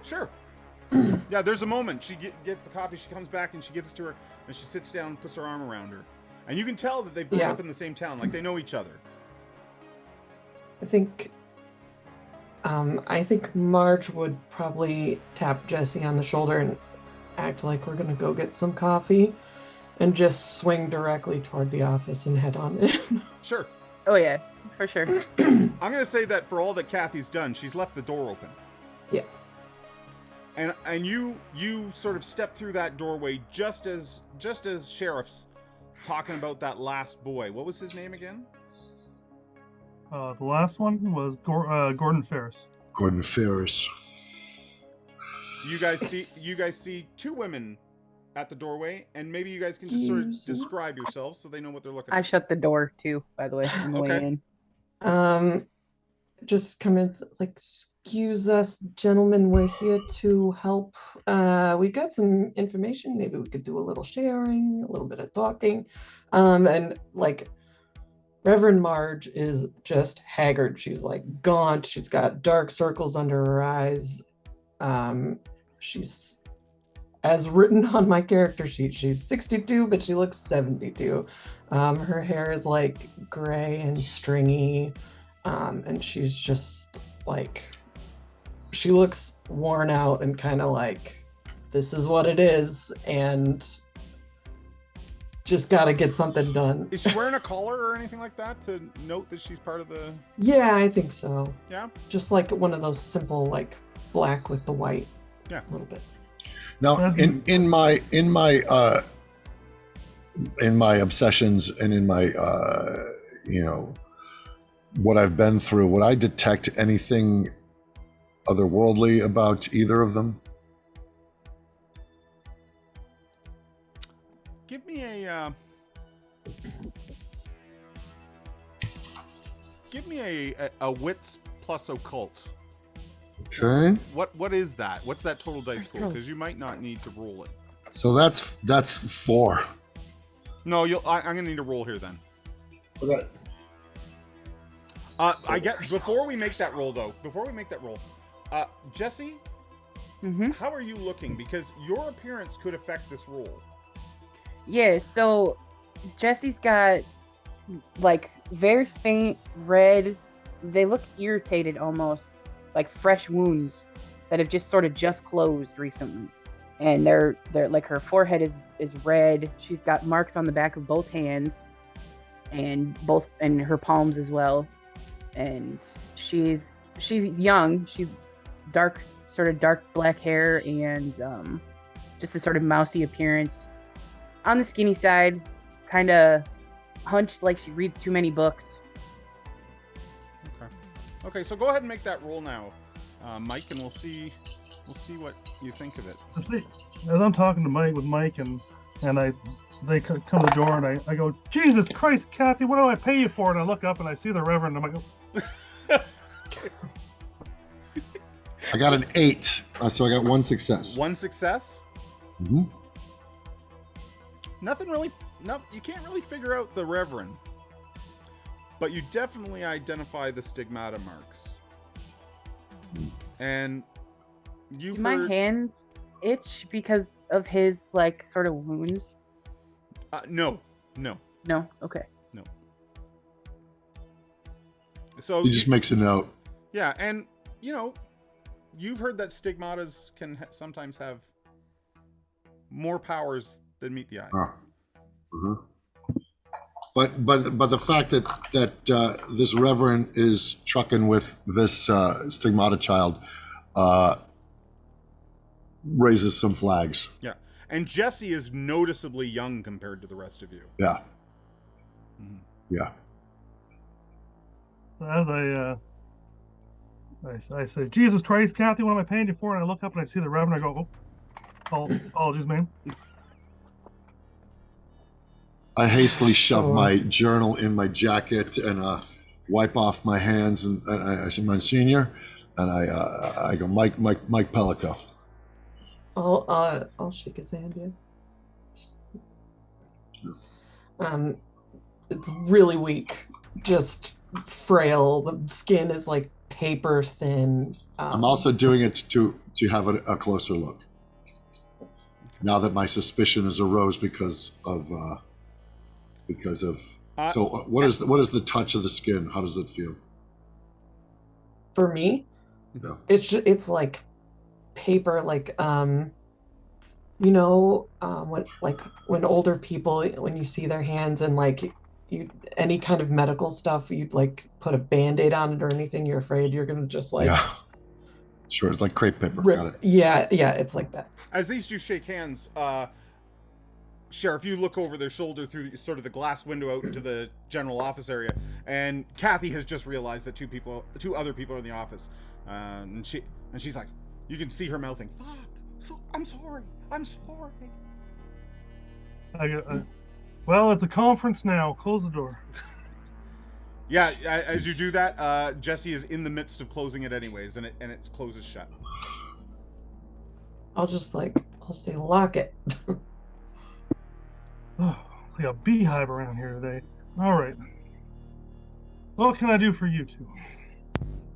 Sure. Yeah, there's a moment. She gets the coffee, she comes back and she gives it to her, and she sits down and puts her arm around her. And you can tell that they've grown up in the same town, like they know each other. I think Marge would probably tap Jesse on the shoulder and act like we're gonna go get some coffee, and just swing directly toward the office and head on in. Sure. Oh yeah, for sure. I'm gonna say that for all that Kathy's done, she's left the door open. Yeah. And you sort of step through that doorway just as Sheriff's talking about that last boy. What was his name again? The last one was Gordon Ferris. Gordon Ferris. You guys see two women at the doorway, and maybe you guys can just sort of describe yourselves so they know what they're looking at. I shut the door too, by the way, on the way in. Just come in, like, excuse us, gentlemen, we're here to help. We got some information. Maybe we could do a little sharing, a little bit of talking. And like, Reverend Marge is just haggard. She's like gaunt. She's got dark circles under her eyes. She's, as written on my character sheet, she's 62, but she looks 72. Her hair is like gray and stringy. And she's just like, she looks worn out and kind of like, this is what it is, and just got to get something done. Is she wearing a collar or anything like that to note that she's part of the... Yeah, I think so. Yeah? Just like one of those simple, like, black with the white. Yeah. A little bit. Now, in my obsessions and in my, what I've been through, would I detect anything otherworldly about either of them? Give me a wits plus occult. Okay. What is that? What's that total dice pool? Because you might not need to roll it. So that's 4. No, I'm gonna need to roll here then. Okay. I get before we make that roll, Jesse, how are you looking? Because your appearance could affect this roll. Yeah, so Jesse's got like very faint red. They look irritated almost, like fresh wounds that have just sort of closed recently. And they're like, her forehead is red. She's got marks on the back of both hands and her palms as well. And she's young. She's dark black hair and just a sort of mousy appearance. On the skinny side, kind of hunched like she reads too many books. Okay, so go ahead and make that roll now, Mike, and we'll see what you think of it. As I'm talking to Mike, and they come to the door, and I go, Jesus Christ, Kathy, what do I pay you for? And I look up and I see the Reverend, and I go, I got an 8, so I got 1 success. 1 success? Mm-hmm. You can't really figure out the Reverend, but you definitely identify the stigmata marks. And you've Do my hands itch because of his like sort of wounds? No. No? Okay. No. So He just makes a note. Yeah, and you've heard that stigmatas can sometimes have more powers than meet the eye. Uh-huh. But the fact that this reverend is trucking with this stigmata child raises some flags. Yeah, and Jesse is noticeably young compared to the rest of you. Yeah. Mhm. Yeah. As I say, Jesus Christ, Kathy, what am I paying you for? And I look up and I see the Reverend. I go, oh, apologies, man. I hastily shove Sure. my journal in my jacket and wipe off my hands, and I say, Monsignor, and I go, Mike Pellico. I'll shake his hand, yeah. Just, it's really weak, just frail. The skin is like paper thin. I'm also doing it to have a closer look. Now that my suspicion has arose because of. So what is the touch of the skin? How does it feel? For me, Yeah. it's like paper, like when older people, when you see their hands and like any kind of medical stuff, you'd like put a Band-Aid on it or anything, you're afraid you're gonna just like Sure, it's like crepe paper. Got it. Yeah, it's like that. As these two shake hands, Sheriff, you look over their shoulder through sort of the glass window out into the general office area, and Kathy has just realized that two other people are in the office, and she's like, you can see her mouthing, "Fuck, I'm sorry." Well, it's a conference now. Close the door. Yeah, as you do that, Jesse is in the midst of closing it anyways, and it closes shut. I'll say lock it. Oh, it's like a beehive around here today. All right. What can I do for you two?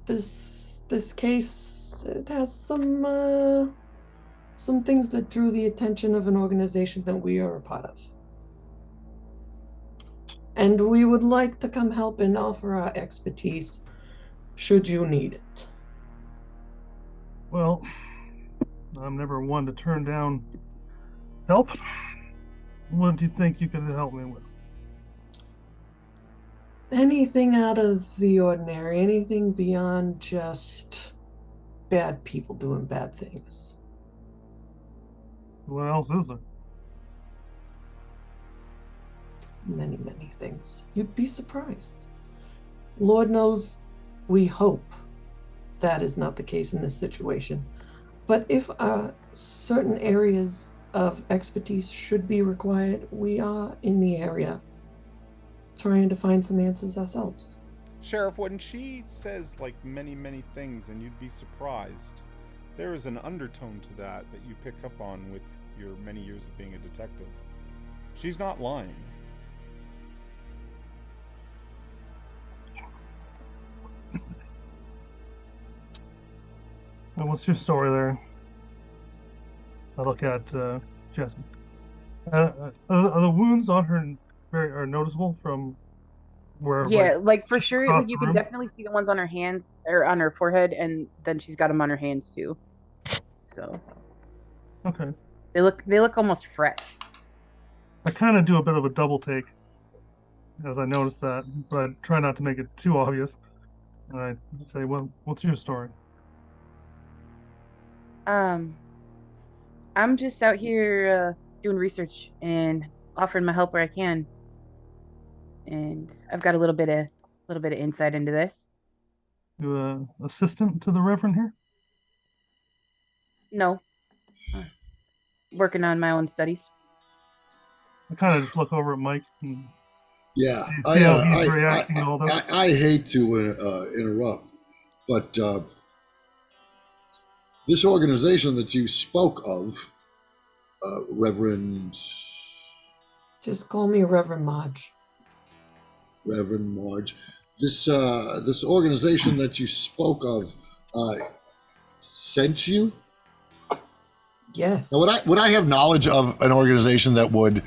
This case, it has some things that drew the attention of an organization that we are a part of. And we would like to come help and offer our expertise should you need it. Well, I'm never one to turn down help. What do you think you could help me with? Anything out of the ordinary, anything beyond just bad people doing bad things. What else is there? Many, many things. You'd be surprised. Lord knows, we hope that is not the case in this situation. But if certain areas of expertise should be required, we are in the area trying to find some answers ourselves. Sheriff, when she says like many, many things and you'd be surprised, there is an undertone to that you pick up on with your many years of being a detective. She's not lying. And what's your story there? I look at Jessie. Are the wounds on her are noticeable from where? Yeah, like for sure, across like you the can room? definitely see the ones on her hands or on her forehead, and then she's got them on her hands too. So Okay. they look almost fresh. I kind of do a bit of a double take as I notice that, but I try not to make it too obvious. And I say, well, what's your story? I'm just out here doing research and offering my help where I can, and I've got a little bit of insight into this. You assistant to the Reverend here? No, working on my own studies. I kind of just look over at Mike and Yeah, see how he's reacting to all this. I hate to interrupt, but this organization that you spoke of, Reverend Just call me Reverend Marge. Marge, this organization that you spoke of sent you? Yes. Now, would I have knowledge of an organization that would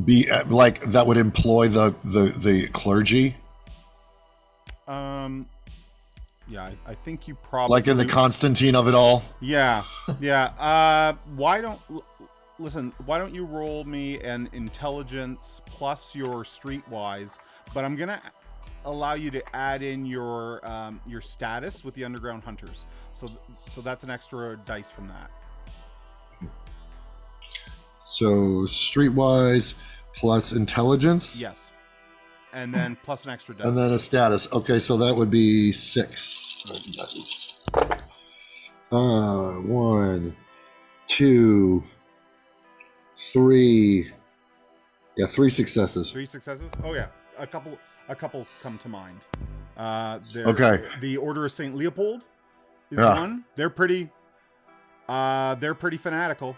be like that would employ the clergy? Yeah, I think you probably Like in the Constantine of it all? Yeah. Why don't listen, why don't you roll me an intelligence plus your streetwise, but I'm gonna allow you to add in your status with the underground hunters. So that's an extra dice from that. So streetwise plus intelligence. Yes. And then plus an extra dice. And then a status. Okay, so that would be 6. 1, 2, 3. Yeah, 3 successes. 3 successes? Oh yeah, a couple come to mind. Okay. The Order of Saint Leopold is Yeah. one. They're pretty fanatical,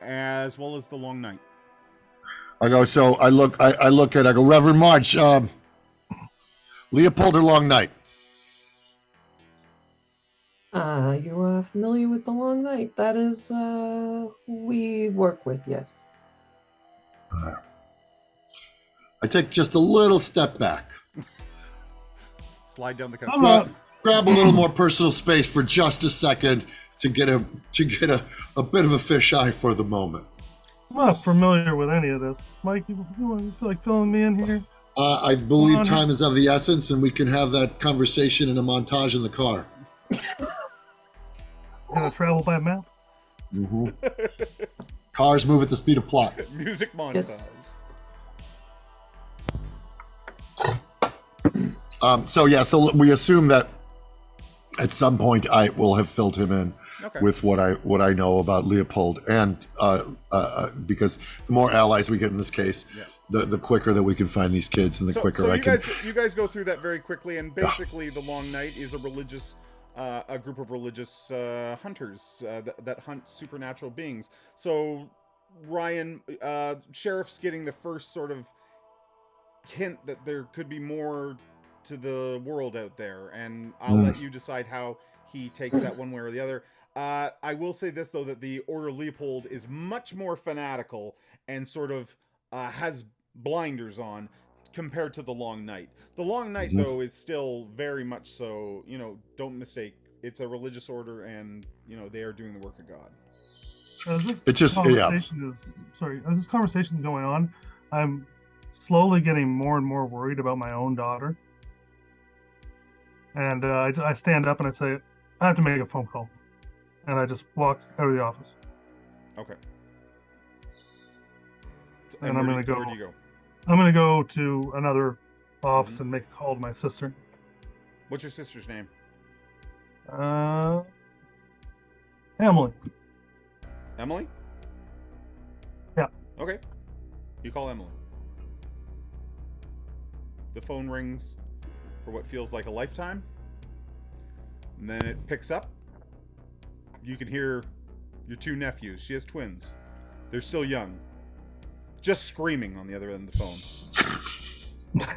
as well as the Long Night. I go. So I look at. I go. Reverend March. Leopold or Long Night? You are familiar with the Long Night. That is, we work with, yes. I take just a little step back. Slide down the I'm couch. not. Grab a little more personal space for just a second to get a bit of a fisheye for the moment. I'm not familiar with any of this. Mike, you feel like filling me in here? I believe time is of the essence, and we can have that conversation in a montage in the car. Gonna travel by map? Mm-hmm. Cars move at the speed of plot. Music montage. Yes. So we assume that at some point I will have filled him in Okay. with what I know about Leopold, and because the more allies we get in this case, Yeah. the quicker that we can find these kids, and the quicker so I you can. you guys go through that very quickly, and basically the Long Night is a group of religious hunters that hunt supernatural beings. So Ryan, Sheriff's getting the first sort of hint that there could be more to the world out there, and I'll let you decide how he takes that one way or the other. I will say this though, that the Order Leopold is much more fanatical and sort of has blinders on compared to the Long Night. The Long Night though is still very much so, don't mistake, it's a religious order, and they are doing the work of God. It's just as this conversation is going on, I'm slowly getting more and more worried about my own daughter. And I stand up and I say, I have to make a phone call. And I just walk out of the office. Okay. And I'm going to go. Where do you go? I'm going to go to another office and make a call to my sister. What's your sister's name? Emily. Emily? Yeah. Okay. You call Emily. The phone rings for what feels like a lifetime. And then it picks up. You can hear your 2 nephews. She has twins. They're still young. Just screaming on the other end of the phone.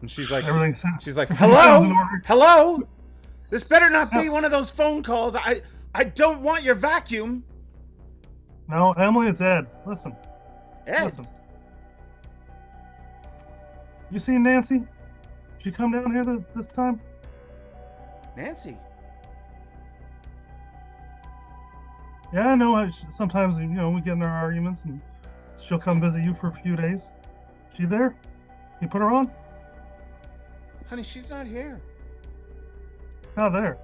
And she's like, hello? Hello? This better not be one of those phone calls. I don't want your vacuum. No, Emily, it's Ed. Listen. Ed? Listen. You seen Nancy? She come down here this time? Nancy? Yeah, I know. Sometimes, we get in our arguments, and she'll come visit you for a few days. She there? You put her on? Honey, she's not here. Not there.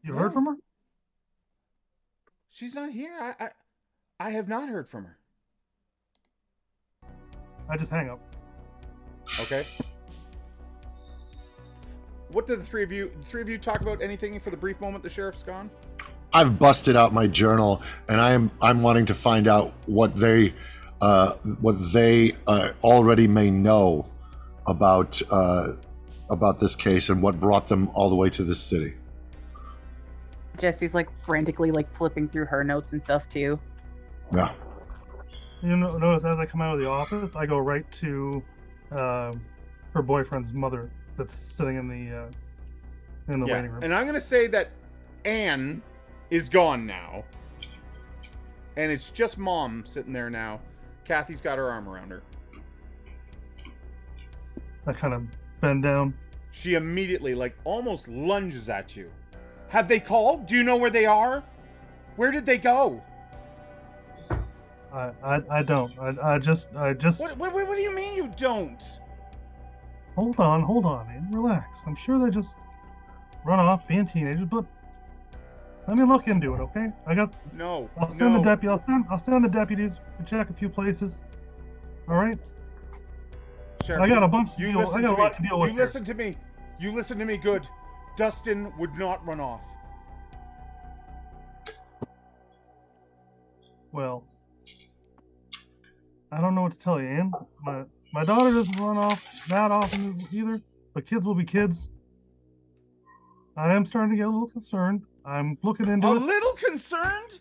You heard from her? She's not here. I have not heard from her. I just hang up. Okay. What did the three of you talk about? Anything for the brief moment the sheriff's gone? I've busted out my journal, and I'm wanting to find out what they already may know about this case and what brought them all the way to this city. Jesse's frantically flipping through her notes and stuff too. Yeah. You notice as I come out of the office, I go right to her boyfriend's mother that's sitting in the waiting room. And I'm gonna say that Anne is gone now, and it's just Mom sitting there now. Kathy's got her arm around her. I kind of bend down. She immediately, almost lunges at you. Have they called? Do you know where they are? Where did they go? I don't. I just. What do you mean you don't? Hold on, man. Relax. I'm sure they just run off being teenagers, but let me look into it, okay? No. I'll send the deputy. I'll send the deputies to check a few places. All right. Sheriff, I got a bunch. I got a lot to deal with. You listen to me. You listen to me good. Dustin would not run off. Well, I don't know what to tell you, Ann. My daughter doesn't run off that often either, but kids will be kids. I am starting to get a little concerned. I'm looking into it. A little concerned?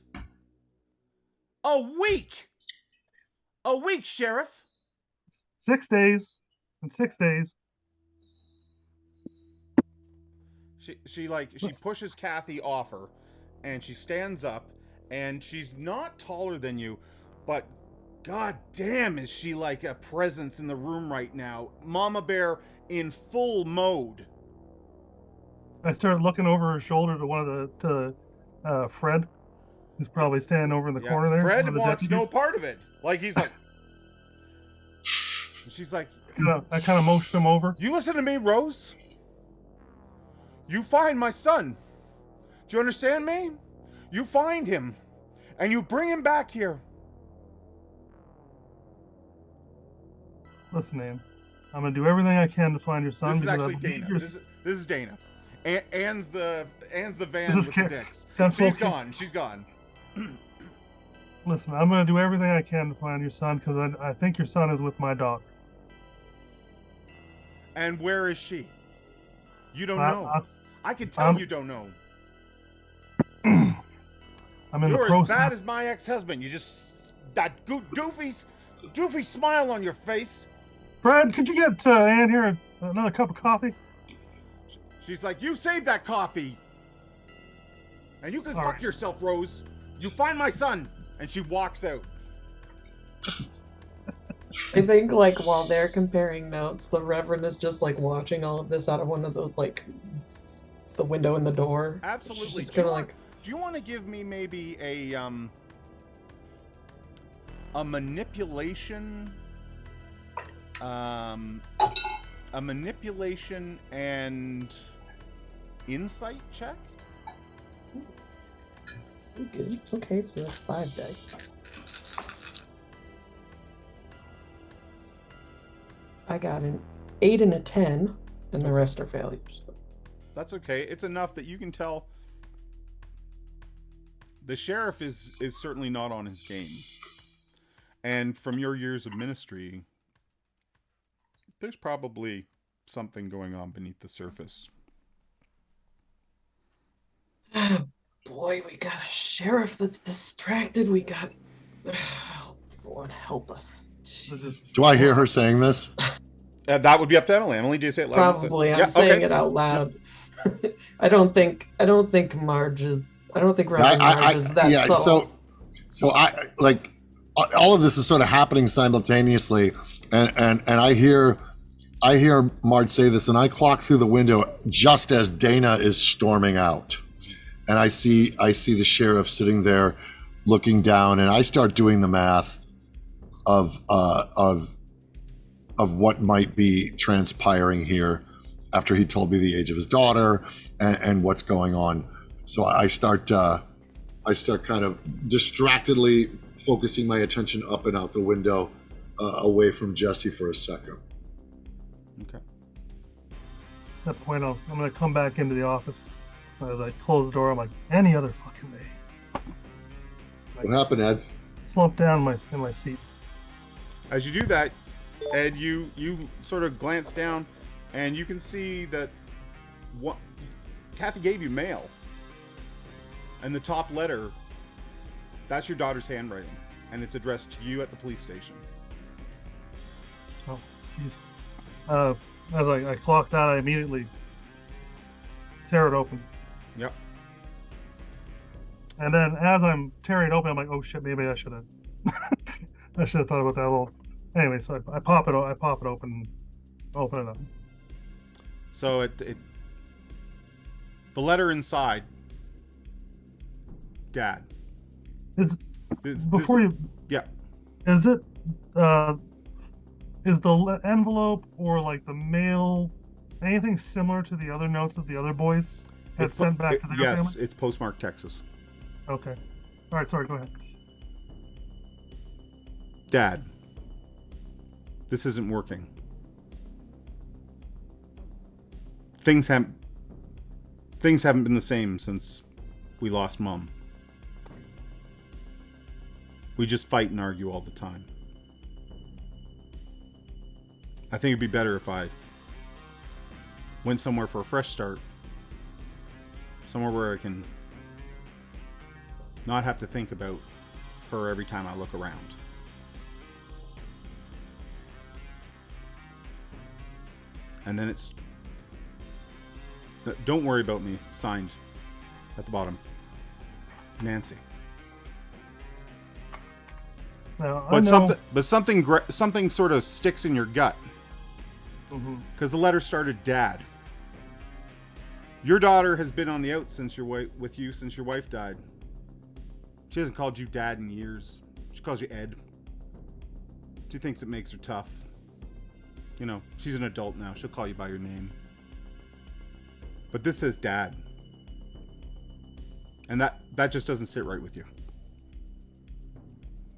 A week, Sheriff. 6 days. In 6 days. She pushes Kathy off her, and she stands up, and she's not taller than you, but god damn is she like a presence in the room right now. Mama Bear in full mode. I started looking over her shoulder to Fred, who's probably standing over in the corner there. Fred wants no part of it. Like he's like, she's like, I kind of motioned him over. You listen to me, Rose. You find my son. Do you understand me? You find him, and you bring him back here. Listen, Ann, I'm gonna do everything I can to find your son. This is actually Dana. This is Dana. Ann's the van with the dicks. She's gone. Listen, I'm gonna do everything I can to find your son because I think your son is with my daughter. And where is she? You don't know. I can tell you don't know. You're as bad as my ex-husband. You just that doofy smile on your face. Fred, could you get Ann here another cup of coffee? She's like, you save that coffee, and you can fuck yourself, Rose. You find my son, and she walks out. I think, like, while they're comparing notes, the Reverend is just, like, watching all of this out of one of those, like, the window in the door. Absolutely. Just kind of like... Do you want to give me maybe a manipulation, and insight check? Good. Okay, so that's 5 dice. I got an 8 and a 10, and the rest are failures. That's okay. It's enough that you can tell the sheriff is certainly not on his game. And from your years of ministry, there's probably something going on beneath the surface. Boy, we got a sheriff that's distracted. We got... Lord, help us. Do I hear her saying this? That would be up to Emily. Emily, do you say it loud? Probably. I'm saying it out loud. I don't think Marge is... I don't think Reverend Marge is that subtle. So I like all of this is sort of happening simultaneously, and I hear Marge say this, and I clock through the window just as Dana is storming out, and I see the sheriff sitting there, looking down, and I start doing the math of what might be transpiring here after he told me the age of his daughter and what's going on. So I start kind of distractedly focusing my attention up and out the window, away from Jesse for a second. Okay. At that point, I'm going to come back into the office. As I close the door, I'm like, any other fucking day. What happened, Ed? Slump down in my seat. As you do that, Ed, you sort of glance down, and you can see that Kathy gave you mail. And the top letter, that's your daughter's handwriting, and it's addressed to you at the police station. Oh, jeez. As I clocked out, I immediately tear it open. Yep. And then as I'm tearing it open, I'm like, oh shit, maybe I should have thought about that a little. Anyway, so I pop it open, open it up. So the letter inside, Dad, Is This, before you? yeah. Is it? Is the envelope or like the mail anything similar to the other notes that the other boys had sent back to their yes, family? it's postmarked Texas. Okay. All right. Sorry. Go ahead. Dad, this isn't working. Things haven't been the same since we lost Mom. We just fight and argue all the time. I think it'd be better if I went somewhere for a fresh start. Somewhere where I can not have to think about her every time I look around. And then it's... Don't worry about me. Signed. At the bottom. Nancy. Now, But I know, something sort of sticks in your gut. Because the letter started Dad. Your daughter has been on the out since your wife died. She hasn't called you Dad in years. She calls you Ed. She thinks it makes her tough. You know, she's an adult now. She'll call you by your name. But this says Dad. And that just doesn't sit right with you.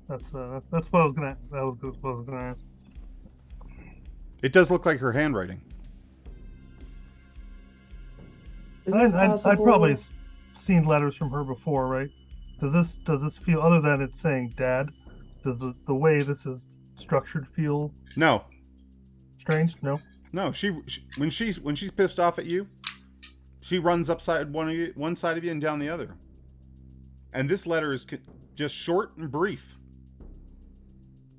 that's what I was gonna. That was what I was gonna ask. It does look like her handwriting. Is it I'd possible? probably seen letters from her before, right? Does this feel, other than it saying Dad? Does the way this is structured feel No. strange? No. No, she when she's pissed off at you, she runs upside one side of you and down the other. And this letter is just short and brief.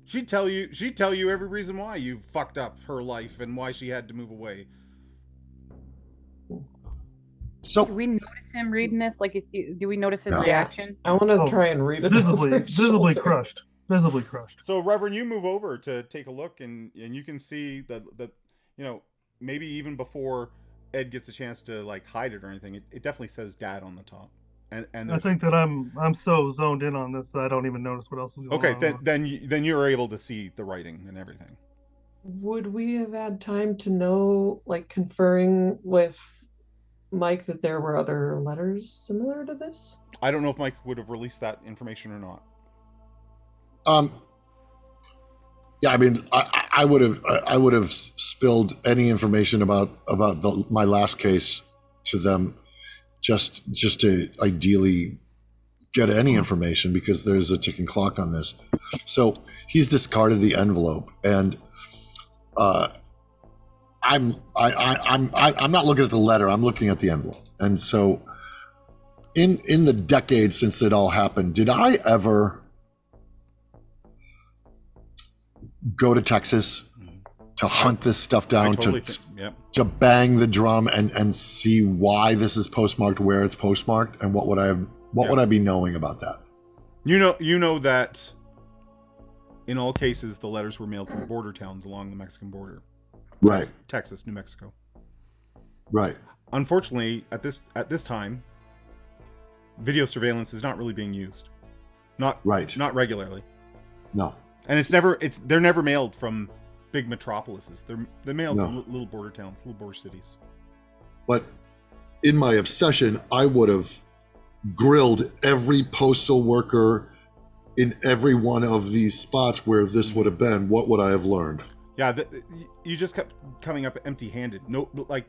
She'd tell you every reason why you fucked up her life and why she had to move away. So Do we notice him reading this? Like, do we notice his No. reaction? I want to Oh, try and read it. Visibly, over his visibly shoulder. crushed. Visibly crushed. So Reverend, you move over to take a look, and you can see that you know, maybe even before Ed gets a chance to like hide it or anything, it definitely says Dad on the top. And I there's, think that I'm so zoned in on this that I don't even notice what else is going okay, on. then you're able to see the writing and everything. Would we have had time to know, like, conferring with Mike that there were other letters similar to this? I don't know if Mike would have released that information or not. yeah, I mean, I would have spilled any information about my last case to them, just to ideally get any information, because there's a ticking clock on this. So he's discarded the envelope, and I'm not looking at the letter. I'm looking at the envelope. And so in the decades since that all happened, did I ever go to Texas to hunt this stuff down, Yep. to bang the drum and see why this is postmarked, where it's postmarked, and what would I be knowing about that? You know that in all cases the letters were mailed from border towns along the Mexican border. Right. Texas, New Mexico. Right. Unfortunately, at this time, video surveillance is not really being used. Not regularly. No. And they're never mailed from big metropolises. They're mailed from little border towns, little border cities. But in my obsession, I would have grilled every postal worker in every one of these spots where this would have been. What would I have learned? Yeah, you just kept coming up empty-handed. No, like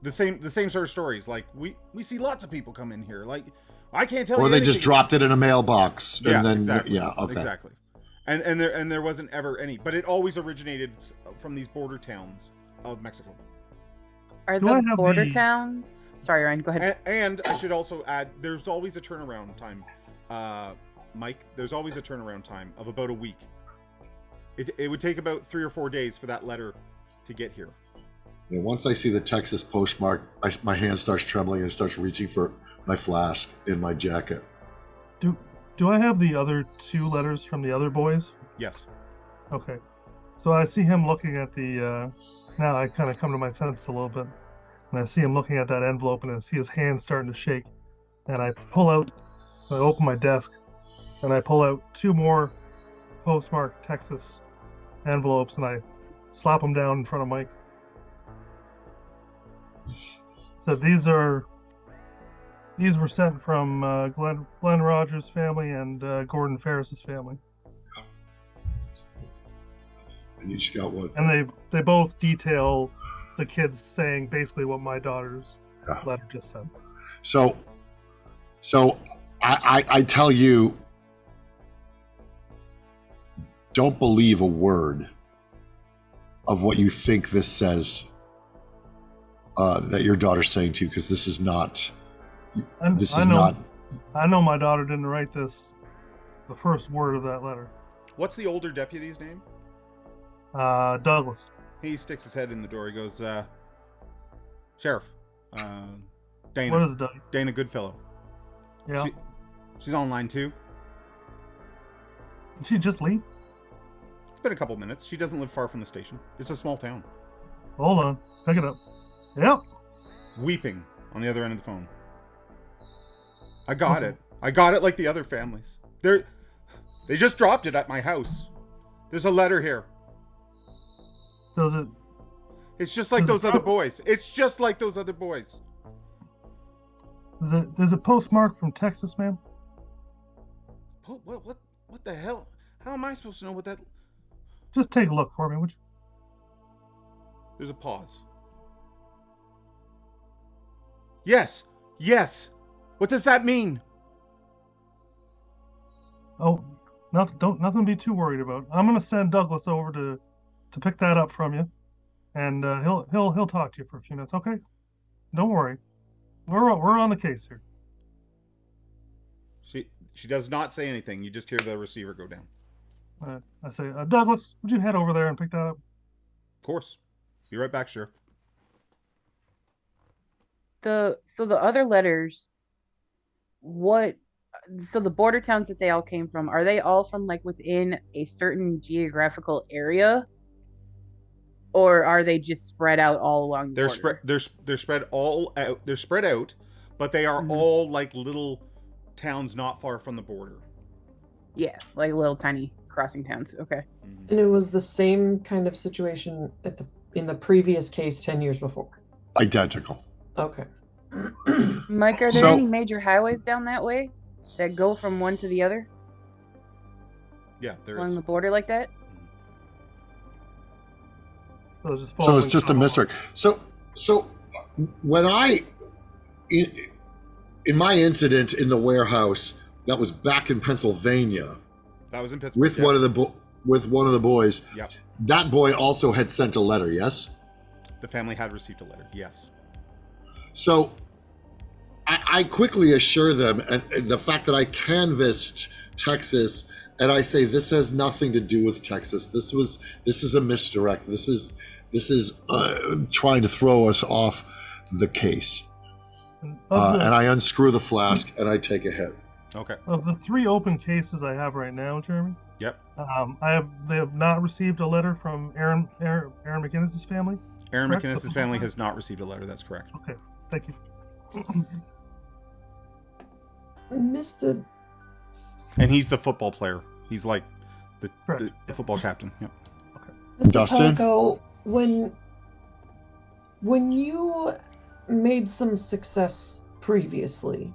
the same sort of stories. Like we see lots of people come in here. Like I can't tell you. Or they anything. just dropped it in a mailbox, and then exactly. okay. Exactly. And there wasn't ever any, but it always originated from these border towns of Mexico. Are Do I the have border the- towns? Sorry, Ryan. Go ahead. And I should also add, there's always a turnaround time, Mike. There's always a turnaround time of about a week. It would take about 3 or 4 days for that letter to get here. Yeah, once I see the Texas postmark, my hand starts trembling and starts reaching for my flask in my jacket. Do I have the other 2 letters from the other boys? Yes. Okay. So I see him looking at the, now I kind of come to my senses a little bit. And I see him looking at that envelope, and I see his hand starting to shake. And I pull out, I open my desk, and I pull out 2 more postmarked Texas envelopes, and I slap them down in front of Mike. So these were sent from Glenn Rogers' family and Gordon Ferris's family. And each got one. And they both detail the kids saying basically what my daughter's letter just said. So I tell you, don't believe a word of what you think this says that your daughter's saying to you, because this is not. I know my daughter didn't write this. The first word of that letter. What's the older deputy's name? Douglas. He sticks his head in the door. He goes, Sheriff, Dana. What is it, Doug? Dana Goodfellow. Yeah. She's on line 2. Did she just leave? It's been a couple minutes. She doesn't live far from the station. It's a small town. Hold on. Pick it up. Yep. Weeping on the other end of the phone. I got it. I got it like the other families. They just dropped it at my house. There's a letter here. Does it? It's just like those other boys. It's just like those other boys. Is it postmarked from Texas, ma'am? What the hell? How am I supposed to know what that? Just take a look for me, would you? There's a pause. Yes. What does that mean? Oh, nothing to be too worried about. I'm gonna send Douglas over to pick that up from you, and he'll talk to you for a few minutes. Okay? Don't worry. We're on the case here. She does not say anything. You just hear the receiver go down. I say, Douglas, would you head over there and pick that up? Of course. Be right back, Sheriff. So the other letters, so the border towns that they all came from, are they all from like within a certain geographical area? Or are they just spread out all along the border? They're spread all out. They're spread out, but they are all like little towns not far from the border. Yeah, like little tiny crossing towns. Okay. And it was the same kind of situation in the previous case 10 years before. Identical. Okay. Mike, are there any major highways down that way that go from one to the other Yeah, there along is. the border like that? So it's just a mystery. So when in my incident in the warehouse, that was back in Pennsylvania. That was in Pittsburgh. With one of the boys. Yep. That boy also had sent a letter. Yes. The family had received a letter. Yes. So I quickly assure them, and the fact that I canvassed Texas, and I say this has nothing to do with Texas. This is a misdirect. This is trying to throw us off the case. And I unscrew the flask and I take a hit. Okay. Of the 3 open cases I have right now, Jeremy. Yep. They have not received a letter from Aaron McInnes's family. Aaron correct? McInnes's family has not received a letter. That's correct. Okay, thank you. Mr. And he's the football player. He's like the football captain. Yep. Mr. Dustin? Paco, when you made some success previously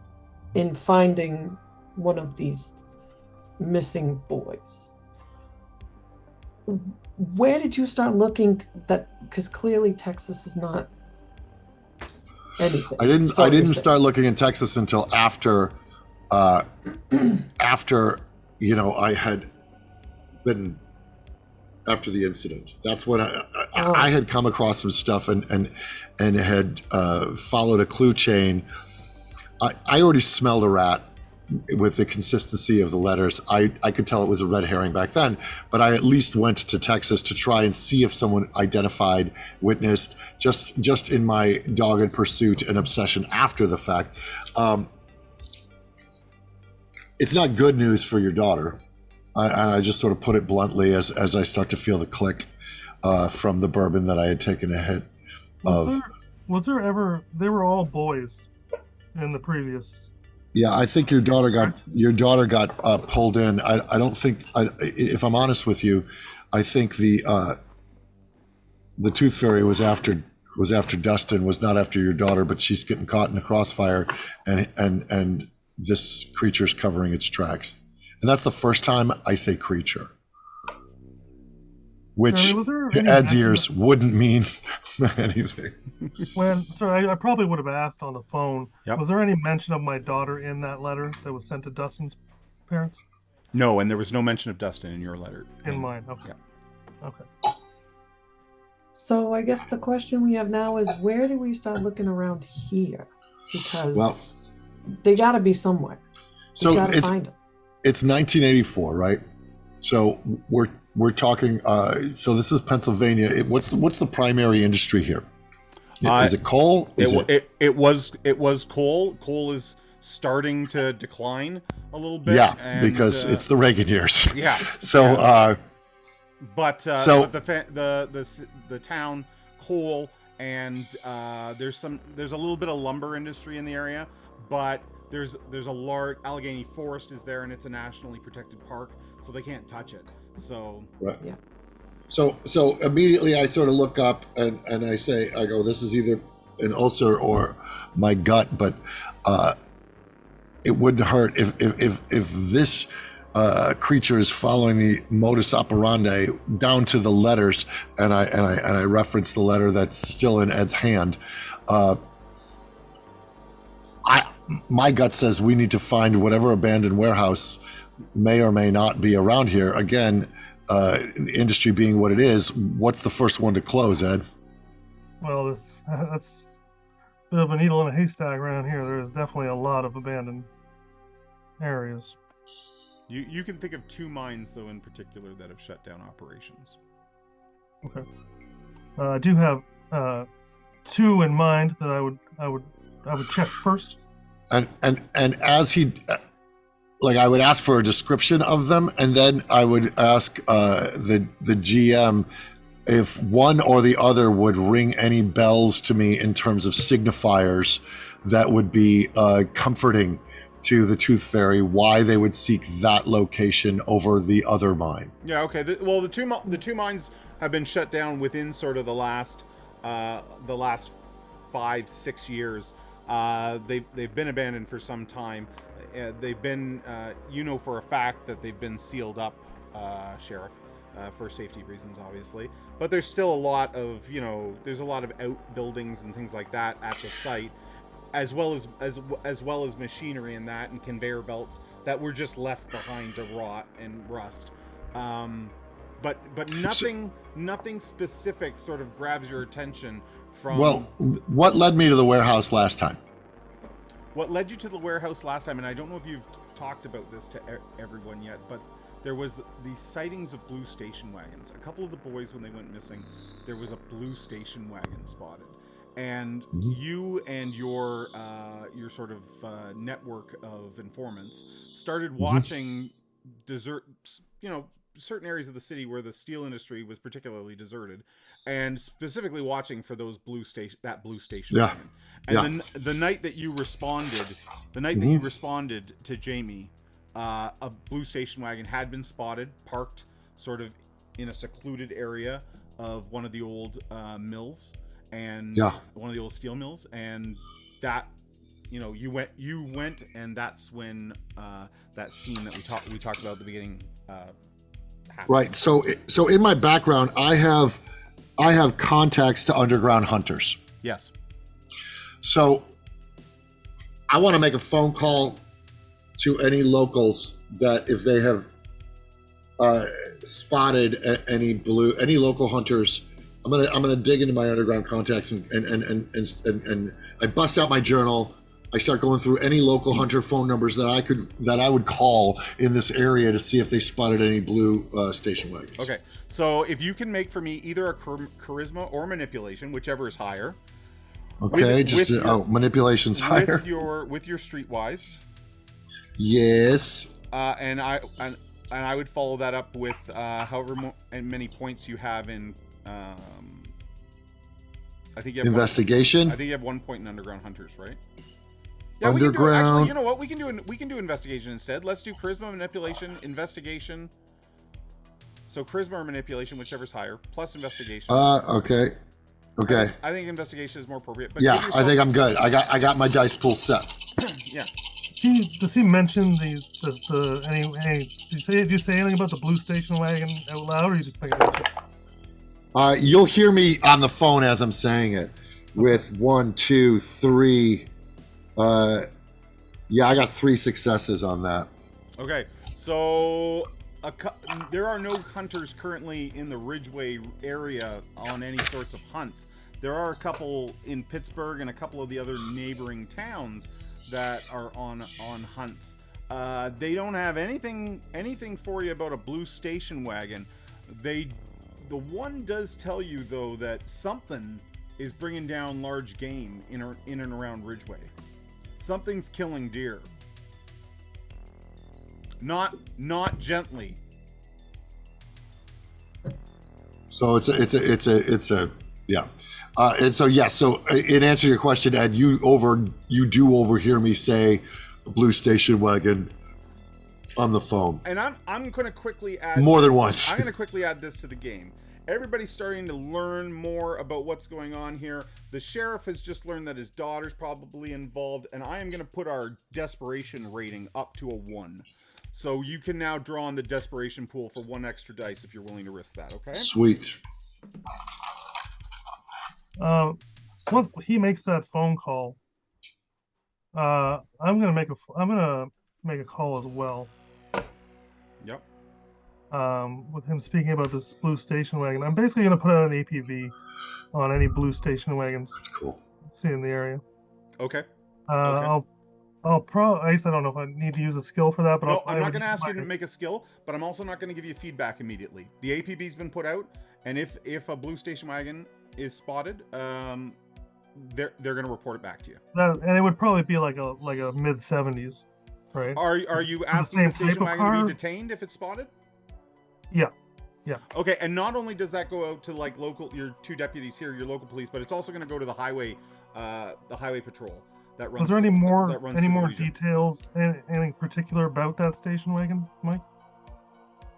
in finding one of these missing boys, where did you start looking? Because clearly Texas is not anything. I didn't start looking in Texas until after I had been after the incident. That's when I had come across some stuff and had followed a clue chain. I already smelled a rat with the consistency of the letters. I could tell it was a red herring back then, but I at least went to Texas to try and see if someone identified, witnessed, just in my dogged pursuit and obsession after the fact. It's not good news for your daughter. I just sort of put it bluntly as I start to feel the click from the bourbon that I had taken a hit of. Was there ever? They were all boys in the previous. Yeah, I think your daughter got pulled in. I don't think. If I'm honest with you, I think the Tooth Fairy was after Dustin, was not after your daughter, but she's getting caught in the crossfire, and this creature's covering its tracks. And that's the first time I say creature, which Jeremy, was there to any Ed's mention ears wouldn't mean anything. I probably would have asked on the phone. Yep. Was there any mention of my daughter in that letter that was sent to Dustin's parents? No, and there was no mention of Dustin in your letter. In mine. Okay. Yeah. Okay. So I guess the question we have now is, where do we start looking around here? Because they got to be somewhere. So We got to find them. It's 1984, right? So we're talking. So this is Pennsylvania. What's the primary industry here? Is it coal? It was coal. Coal is starting to decline a little bit. Yeah, and, because it's the Reagan years. Yeah. So. Yeah. But So- the town coal, and there's a little bit of lumber industry in the area, but there's a large Allegheny Forest is there, and it's a nationally protected park, so they can't touch it. So Right. Yeah. So immediately I sort of look up and I go, this is either an ulcer or my gut, but it wouldn't hurt if this creature is following the modus operandi down to the letters, and I reference the letter that's still in Ed's hand. My gut says we need to find whatever abandoned warehouse may or may not be around here. Again, the industry being what it is, what's the first one to close, Ed? Well, that's a bit of a needle in a haystack around here. There is definitely a lot of abandoned areas. you can think of 2 mines though in particular that have shut down operations. Okay. I do have 2 in mind that I would check first. And as he, like, I would ask for a description of them, and then I would ask the GM if one or the other would ring any bells to me in terms of signifiers that would be comforting to the Tooth Fairy, why they would seek that location over the other mine. Yeah. Okay. The two mines have been shut down within sort of the last 5-6 years. They've been abandoned for some time. They've been, for a fact that they've been sealed up, Sheriff, for safety reasons, obviously. But there's still a lot of, there's a lot of outbuildings and things like that at the site, as well as machinery and that, and conveyor belts that were just left behind to rot and rust. But nothing specific sort of grabs your attention from. Well, what led me to the warehouse last time? What led you to the warehouse last time, and I don't know if you've talked about this to everyone yet, but there was the sightings of blue station wagons. A couple of the boys, when they went missing, there was a blue station wagon spotted. And you and your sort of network of informants started watching certain areas of the city where the steel industry was particularly deserted, and specifically watching for those blue station wagon. And the night that you responded, to Jamie, a blue station wagon had been spotted, parked sort of in a secluded area of one of the old mills, and one of the old steel mills, and that you went, and that's when that scene that we talked about at the beginning happened. Right. So in my background, I have contacts to underground hunters. Yes. So I want to make a phone call to any locals that if they have spotted any local hunters. I'm gonna dig into my underground contacts and I bust out my journal. I start going through any local hunter phone numbers that I would call in this area to see if they spotted any blue station wagons. Okay, so if you can make for me either a charisma or manipulation, whichever is higher. Okay, manipulation's higher. With your streetwise. Yes. And I would follow that up with however many points you have in. I think you have investigation. I think you have 1 point in underground hunters, right? Yeah, we can do it. Actually, underground. you know what? We can do investigation instead. Let's do charisma, manipulation, investigation. So charisma or manipulation, whichever's higher, plus investigation. Okay. Okay. I think investigation is more appropriate. But Yeah, give I yourself- think I'm good. I got my dice pool set. Yeah. Does he mention do you say anything about the blue station wagon out loud, or you just think about it? You'll hear me on the phone as I'm saying it. With 1, 2, 3. Yeah, I got 3 successes on that. Okay. So there are no hunters currently in the Ridgeway area on any sorts of hunts. There are a couple in Pittsburgh and a couple of the other neighboring towns that are on hunts. They don't have anything for you about a blue station wagon. The one does tell you though that something is bringing down large game in and around Ridgeway. Something's killing deer. Not gently. So it's a yeah. And so yeah, so in answer to your question, Ed, you do overhear me say blue station wagon on the phone. And I'm going to quickly add More than once. I'm going to quickly add this to the game. Everybody's starting to learn more about what's going on here. The sheriff has just learned that his daughter's probably involved, and I am going to put our desperation rating up to a 1. So you can now draw on the desperation pool for 1 extra dice if you're willing to risk that, okay? Sweet. Once he makes that phone call, I'm gonna make a call as well. Yep. With him speaking about this blue station wagon, I'm basically gonna put out an APV on any blue station wagons That's cool. seen in the area. Okay. I'll probably. I guess I don't know if I need to use a skill for that, but No, I'm not going to ask you to make a skill, but I'm also not going to give you feedback immediately. The APB's been put out, and if a blue station wagon is spotted, they're going to report it back to you. And it would probably be like a mid 70s, right? Are you asking the same type station of wagon to car? be detained if it's spotted? Yeah. Okay, and not only does that go out to like your 2 deputies here, your local police, but it's also going to go to the highway patrol that runs. Was there any more through the region. details, anything particular about that station wagon, Mike?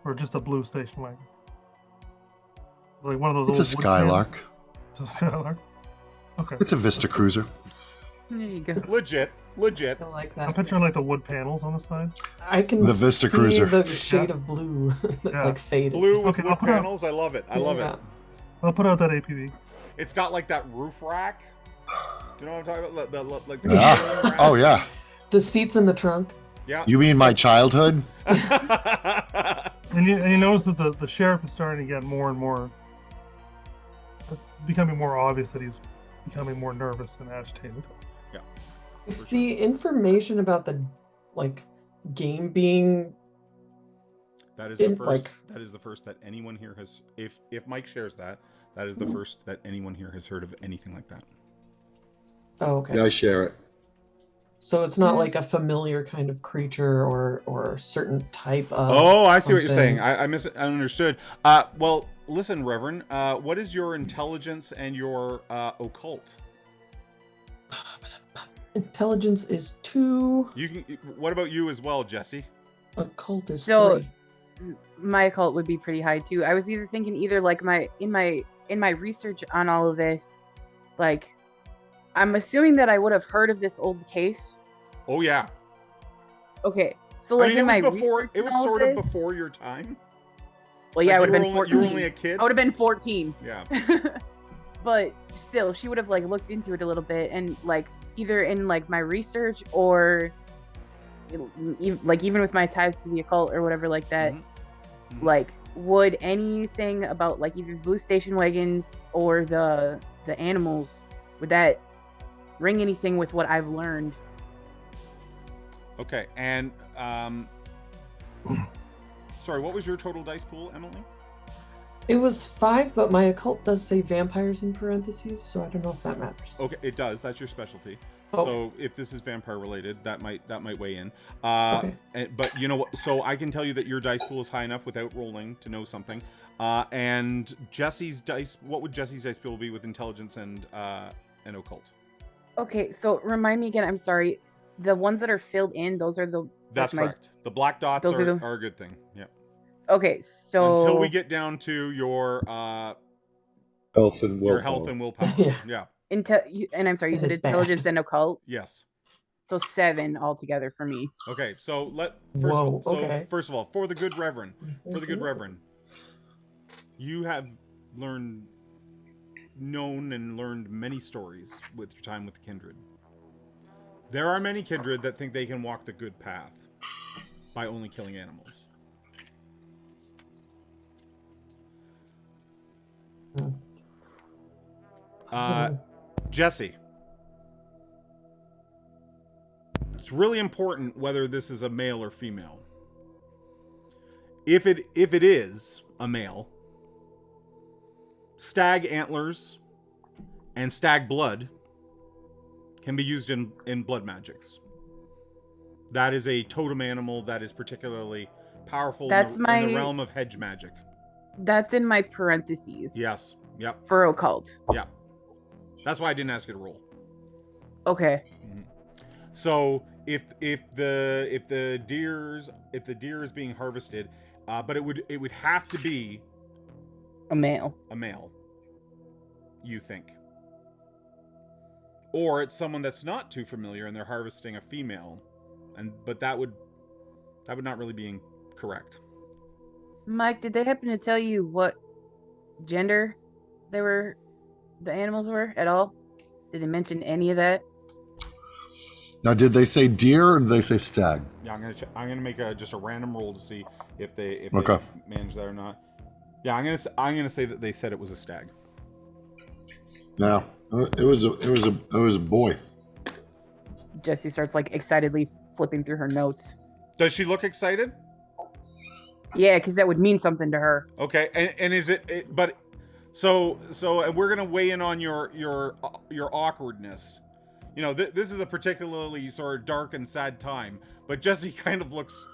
Or just a blue station wagon? Like one of those It's a old wood Skylark. panels? It's a Skylark. Okay. It's a Vista Cruiser. There you go. Legit. I like I'm that. picturing like the wood panels on the side. I can The Vista see Cruiser. the shade of blue that's Yeah. like faded. Blue with Okay, wood I'll put out- panels. I love it. I love Yeah. it. I'll put out that APV. It's got like that roof rack. Do you know what I'm talking about? Like the Ah. rack. Oh yeah. The seats in the trunk. Yeah. You mean my childhood? And you notice that the sheriff is starting to get more and more. It's becoming more obvious that he's becoming more nervous and agitated. If the information about the game being That is the In, first. like- That is the first that anyone here has. If Mike shares that, that is the first that anyone here has heard of anything like that. okay. Yeah, I share it. So it's not like a familiar kind of creature or certain type of. Oh, I see what you're something. saying. I understood. Well, listen, Reverend. What is your intelligence and your occult? Intelligence is 2. You can. What about you as well, Jesse? Occult is So- 3. My occult would be pretty high too. I was either thinking like in my research on all of this, like I'm assuming that I would have heard of this old case. Oh yeah. Okay, so like in my it was before. research It was on all sort of this- before your time. Well, yeah, I Like, would have you been were 14. You were only a kid. I would have been 14. Yeah. But still, she would have like looked into it a little bit, and like either in like my research or like even with my ties to the occult or whatever like that, Mhm. like would anything about like either blue station wagons or the animals, would that ring anything with what I've learned? Okay, and sorry, what was your total dice pool, Emily? It was 5, but my occult does say vampires in parentheses, so I don't know if that matters. Okay, it does. That's your specialty. Oh. So if this is vampire related, that might weigh in. Okay. But you know what? So I can tell you that your dice pool is high enough without rolling to know something. And Jesse's dice. What would Jesse's dice pool be with intelligence and occult? Okay, so remind me again. I'm sorry. The ones that are filled in, those are the. That's correct. The black dots those are, are the- are a good thing. Yeah. Okay, so Until we get down to your Health and willpower. your health and willpower. Yeah. Yeah. and I'm sorry, you It said is intelligence bad. and occult, Yes. so 7 altogether for me. Okay. So Whoa, okay. first of all, for the good Reverend, you have known and learned many stories with your time with the kindred. There are many kindred that think they can walk the good path by only killing animals. Jesse, it's really important whether this is a male or female. If it is a male, stag antlers and stag blood can be used in blood magics. That is a totem animal that is particularly powerful in the realm of hedge magic. That's in my parentheses. Yes. Yep. For occult. Yeah. That's why I didn't ask you to roll. Okay. Mm-hmm. So if the deer is being harvested, but it would have to be a male. You think? Or it's someone that's not too familiar and they're harvesting a female, but that would not really be correct. Mike, did they happen to tell you what gender the animals were at all? Did they mention any of that? Now, did they say deer or did they say stag? Yeah, I'm gonna make just a random roll to see if they Okay. manage that or not. Yeah, I'm gonna say that they said it was a stag. No, it was a boy. Jessie starts like excitedly flipping through her notes. Does she look excited? Yeah, because that would mean something to her. Okay, and is it? But so we're gonna weigh in on your awkwardness. You know, this is a particularly sort of dark and sad time, but Jessie kind of looks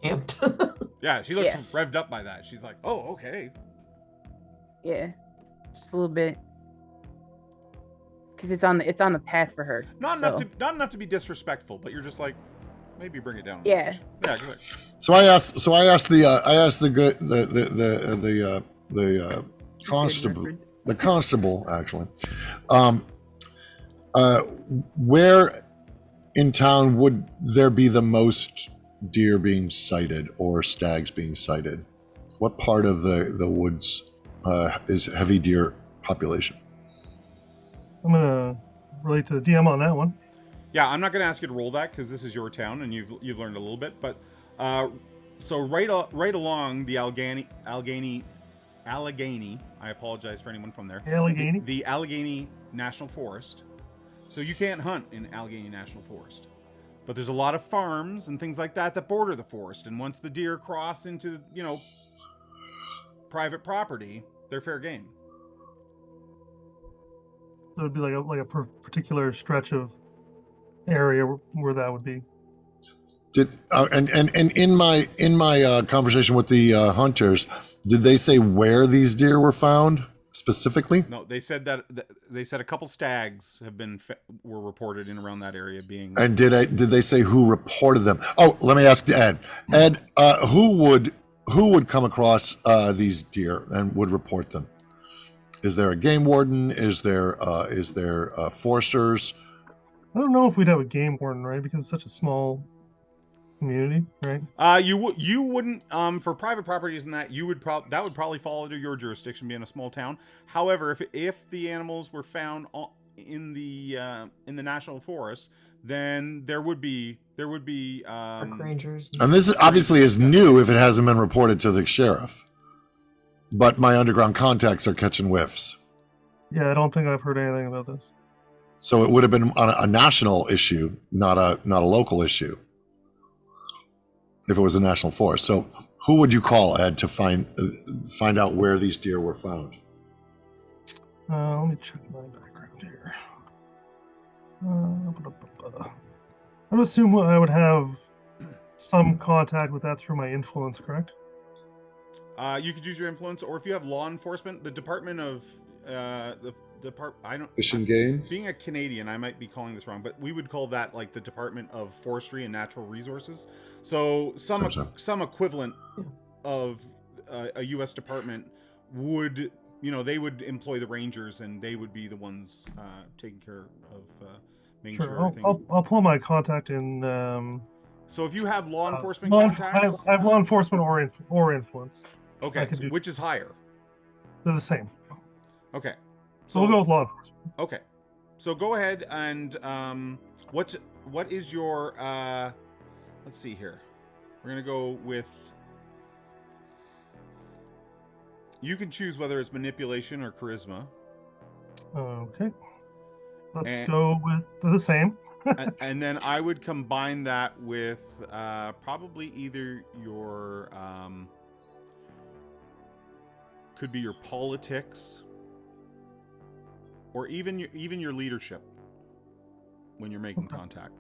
amped. Yeah, she looks revved up by that. She's like, "Oh, okay." Yeah, just a little bit, because it's on the path for her. Not enough to be disrespectful, but you're just like, maybe bring it down. Yeah. Yeah. Exactly. So I asked the constable actually, where in town would there be the most deer being sighted or stags being sighted? What part of the woods is heavy deer population? I'm gonna relate to the DM on that one. Yeah, I'm not going to ask you to roll that because this is your town and you've learned a little bit. But so right along the Allegheny. I apologize for anyone from there. Allegheny. The Allegheny National Forest. So you can't hunt in Allegheny National Forest, but there's a lot of farms and things like that border the forest. And once the deer cross into private property, they're fair game. So it'd be like a particular stretch of area where that would be. Did and in my conversation with the hunters, did they say where these deer were found specifically? No, they said that a couple stags were reported in around that area being. And did they say who reported them? Oh, let me ask Ed. Ed, who would come across these deer and would report them? Is there a game warden? Is there foresters? I don't know if we'd have a game warden, right? Because it's such a small community, right? You wouldn't for private properties and that would probably fall under your jurisdiction, being a small town. However, if the animals were found in the national forest, then there would be Park rangers. And this obviously is new if it hasn't been reported to the sheriff. But my underground contacts are catching whiffs. Yeah, I don't think I've heard anything about this. So it would have been a national issue, not a local issue, if it was a national forest. So who would you call, Ed, to find out where these deer were found? Let me check my background here. I would assume I would have some contact with that through my influence, correct? You could use your influence, or if you have law enforcement, the Department of the department. I don't. Fish and Game. Being a Canadian, I might be calling this wrong, but we would call that like the Department of Forestry and Natural Resources. So some equivalent of a U.S. department would, they would employ the rangers, and they would be the ones taking care of making sure everything. I'll pull my contact in. So if you have law enforcement contacts, I have law enforcement or influence. Okay, which is higher? They're the same. Okay. So we'll go with law enforcement. Okay. So go ahead and what is your let's see here. We're going to go with, you can choose whether it's manipulation or charisma. Okay. Let's go with the same. And then I would combine that with probably either your could be your politics, or even your leadership when you're making contact.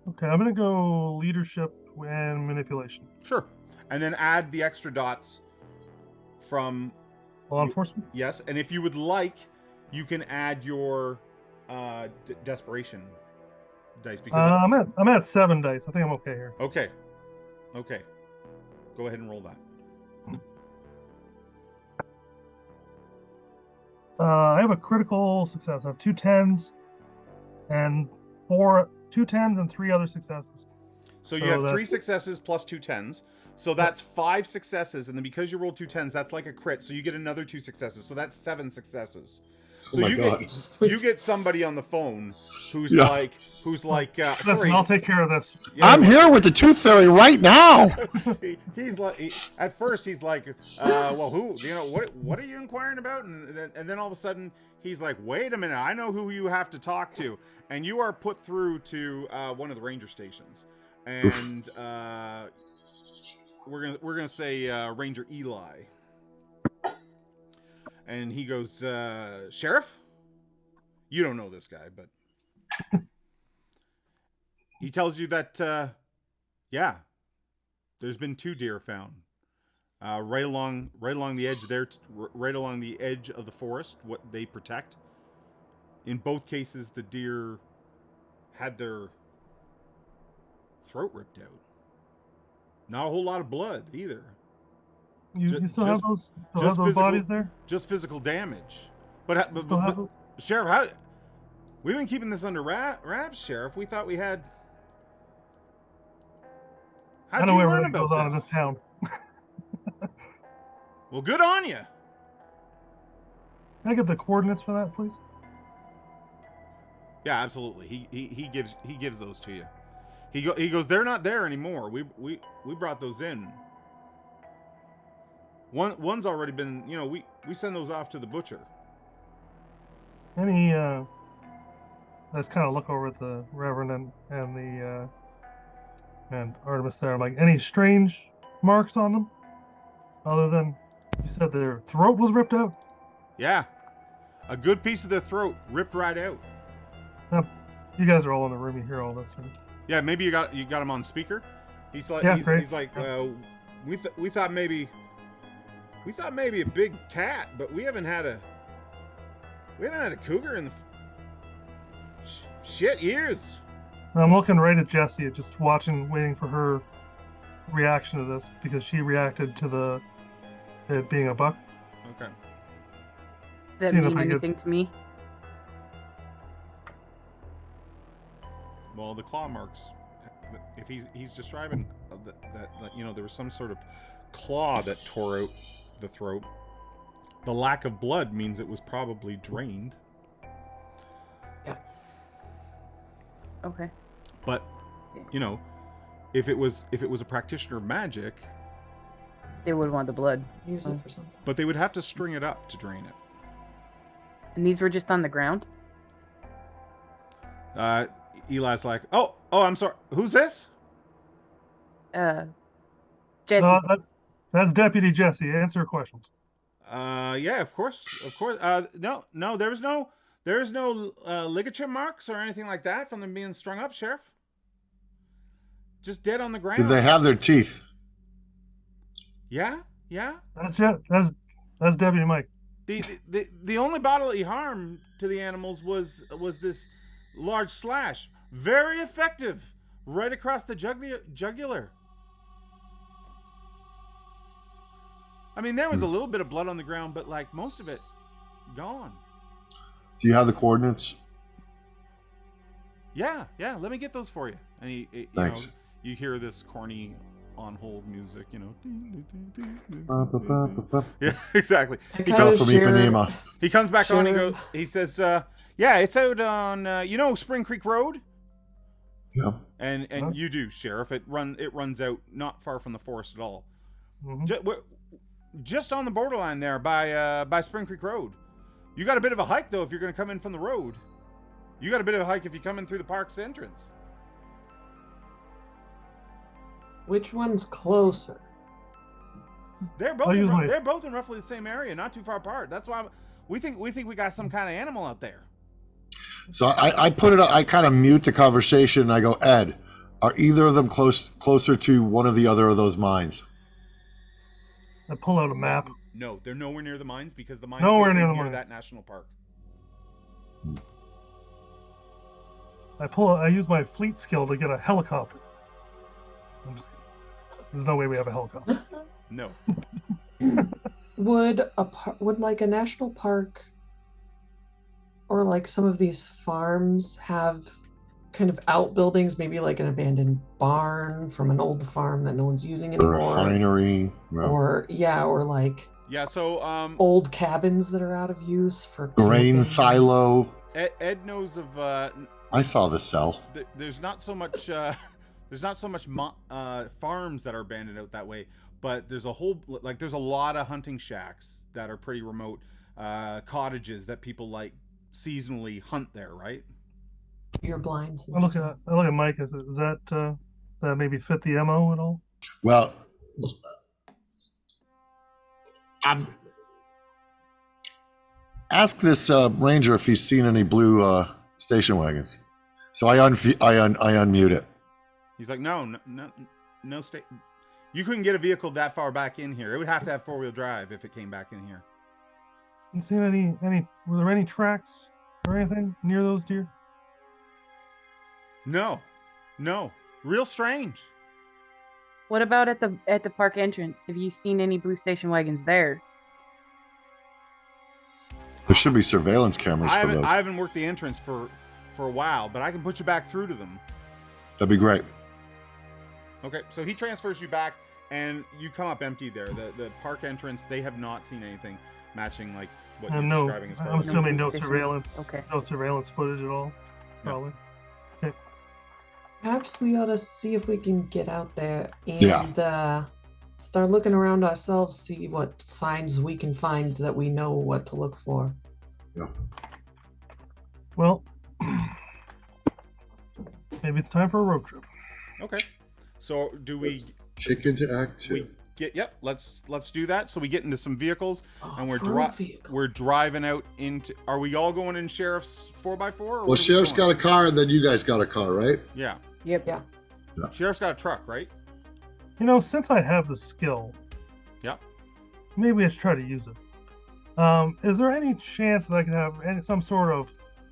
Okay, I'm gonna go leadership and manipulation. Sure, and then add the extra dots from law enforcement. Yes, and if you would like, you can add your desperation dice because I'm at 7 dice. I think I'm okay here. Okay. Go ahead and roll that. I have a critical success. I have 2 10s and 2 10s and 3 other successes. So you have 3 successes plus 2 10s. So that's 5 successes, and then because you rolled 2 10s, that's like a crit. So you get another 2 successes. So that's 7 successes. So you get somebody on the phone who's like, sorry, I'll take care of this. I'm here with the Tooth Fairy right now. He's like, at first he's like, well, who, what are you inquiring about? And then all of a sudden he's like, wait a minute, I know who you have to talk to, and you are put through to one of the ranger stations, and we're gonna say Ranger Eli. And he goes, Sheriff? You don't know this guy, but he tells you that, there's been 2 deer found right along the edge there, right along the edge of the forest, what they protect. In both cases, the deer had their throat ripped out. Not a whole lot of blood either. You still have those bodies there? Just physical damage. But Sheriff, we've been keeping this under wraps, Sheriff. We thought we had. How'd you learn about goes on in this town. Well, good on you. Can I get the coordinates for that, please? Yeah, absolutely. He gives those to you. He goes, they're not there anymore. We brought those in. One's already been, we send those off to the butcher. Let's kind of look over at the Reverend and Artemis there. I'm like, any strange marks on them? Other than, you said their throat was ripped out? Yeah. A good piece of their throat ripped right out. You guys are all in the room, you hear all this. Right? Yeah, maybe you got him on speaker. He's like, he's like, we thought maybe a big cat, but we haven't had a cougar in the years. I'm looking right at Jessie, just waiting for her reaction to this, because she reacted to it being a buck. Okay. Does that mean anything to me? Well, the claw marks, if he's describing that there was some sort of claw that tore out the throat. The lack of blood means it was probably drained. Yeah. Okay. But if it was a practitioner of magic, they would want the blood. Use it for something. But they would have to string it up to drain it. And these were just on the ground? Eli's like, oh, I'm sorry. Who's this? Jesse. That's Deputy Jesse. Answer questions. Yeah, of course. No, there was no ligature marks or anything like that from them being strung up, Sheriff. Just dead on the ground. Did they have their teeth? Yeah. That's Deputy Mike. The only bodily harm to the animals was this large slash, very effective, right across the jugular. I mean, there was a little bit of blood on the ground, but like most of it gone. Do you have the coordinates? Yeah. Let me get those for you. And you know, you hear this corny on hold music, you know. Yeah, exactly. He comes back on. He says, "Yeah, it's out on you know Spring Creek Road." Yeah. And you do, Sheriff. It runs out not far from the forest at all. Mm-hmm. Just on the borderline there by Spring Creek Road. You got a bit of a hike though if you're going to come in from the road. You got a bit of a hike if you come in through the park's entrance. Which one's closer? They're both in roughly the same area, not too far apart. That's why we think we got some kind of animal out there. So I put it. I kind of mute the conversation. And I go, Ed, are either of them closer to one of the other of those mines? I pull out a map. No, they're nowhere near the mines because the mines nowhere near near that national park. I use my fleet skill to get a helicopter. I'm just kidding. There's no way we have a helicopter. No. Would like a national park or like some of these farms have kind of outbuildings, maybe like an abandoned barn from an old farm that no one's using anymore? Or a refinery. Yeah. Or like old cabins that are out of use for grain camping. silo. Ed knows of I saw the cell. There's not so much farms that are abandoned out that way, but there's a lot of hunting shacks that are pretty remote, cottages that people like seasonally hunt there, right? Your blinds. I look at Mike. Does that maybe fit the MO at all? Well, ask this ranger if he's seen any blue station wagons. So I unmute it. He's like, no state. You couldn't get a vehicle that far back in here. It would have to have 4-wheel drive if it came back in here. You seen any? Were there any tracks or anything near those deer? No, real strange. What about at the park entrance? Have you seen any blue station wagons there? There should be surveillance cameras for those. I haven't worked the entrance for a while, but I can put you back through to them. That'd be great. Okay, so he transfers you back, and you come up empty there. The park entrance, they have not seen anything matching like what you're describing as far I'm as assuming no surveillance. Okay. No surveillance footage at all. Probably. No. Okay. Perhaps we ought to see if we can get out there and start looking around ourselves, see what signs we can find that we know what to look for. Yeah. Well, maybe it's time for a road trip. Okay. So do we kick into Act 2? Let's do that. So we get into some vehicles and we're driving out into. Are we all going in Sheriff's 4x4? Or well, Sheriff's got a car, and then you guys got a car, right? Yeah. Yep. Yeah. Sheriff's got a truck, right? You know, since I have the skill, maybe I should try to use it. Is there any chance that I could have some sort of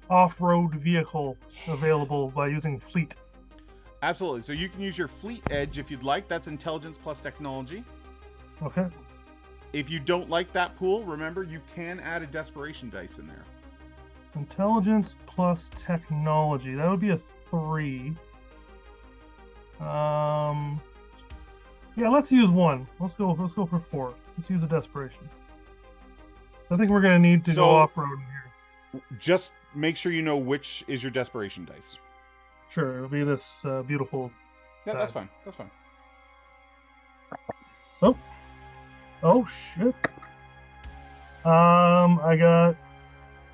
off-road vehicle available by using fleet? Absolutely. So you can use your fleet edge if you'd like. That's intelligence plus technology. Okay. If you don't like that pool, remember you can add a desperation dice in there. Intelligence plus technology. That would be a 3. Yeah, let's use 1. Let's go for 4. Let's use a desperation. I think we're gonna need to go off-road here. Just make sure you know which is your desperation dice. Sure, it'll be this beautiful. Yeah, that's fine. That's fine. Oh shit. I got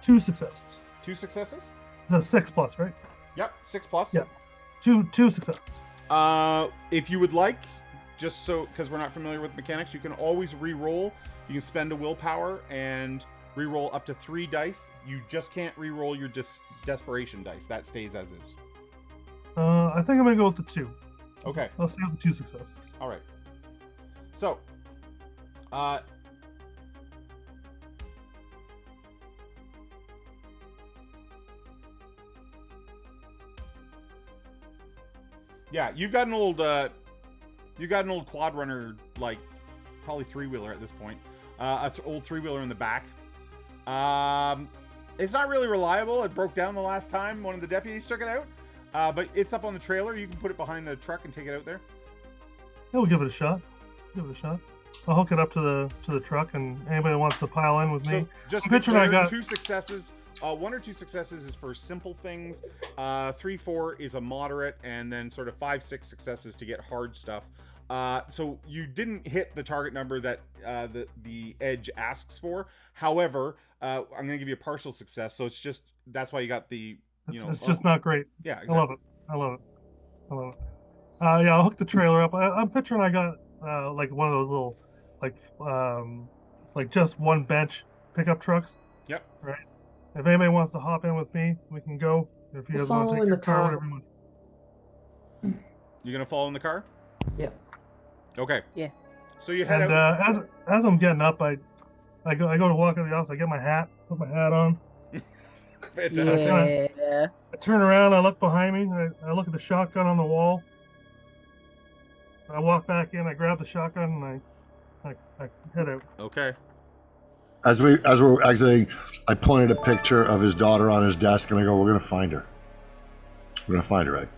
2 successes. 2 successes? That's 6 plus, right? Yep, 6 plus. Yep. Two successes. If you would like, just so because we're not familiar with mechanics, you can always re-roll. You can spend a willpower and re-roll up to 3 dice. You just can't re-roll your desperation dice. That stays as is. I think I'm gonna go with the 2. Okay. Let's do the 2 successes. All right. So, Yeah, you've got an old quad runner, like probably 3-wheeler at this point. Old 3-wheeler in the back. It's not really reliable. It broke down the last time one of the deputies took it out. But it's up on the trailer. You can put it behind the truck and take it out there. Yeah, we'll give it a shot. I'll hook it up to the truck, and anybody that wants to pile in with me. So just The picture I got. 2 successes. 1 or 2 successes is for simple things. 3, 4 is a moderate, and then sort of 5, 6 successes to get hard stuff. So you didn't hit the target number that the edge asks for. However, I'm going to give you a partial success. So it's just that's why you got the It's just not great. Yeah, exactly. I love it. Yeah, I'll hook the trailer up. I'm picturing I got like one of those little like just one bench pickup trucks. Yep. Right. If anybody wants to hop in with me, we can go. If you guys want to take your car, whatever you want. You gonna follow in the car? Yeah. Okay. Yeah. So you head And out. as I'm getting up, I go to walk in the office. I get my hat, put my hat on. Fantastic. Yeah. I turn around. I look behind me. I look at the shotgun on the wall. I walk back in. I grab the shotgun and I head out. Okay. As we're exiting, I pointed a picture of his daughter on his desk, and I go, "We're gonna find her. We're gonna find her, right?"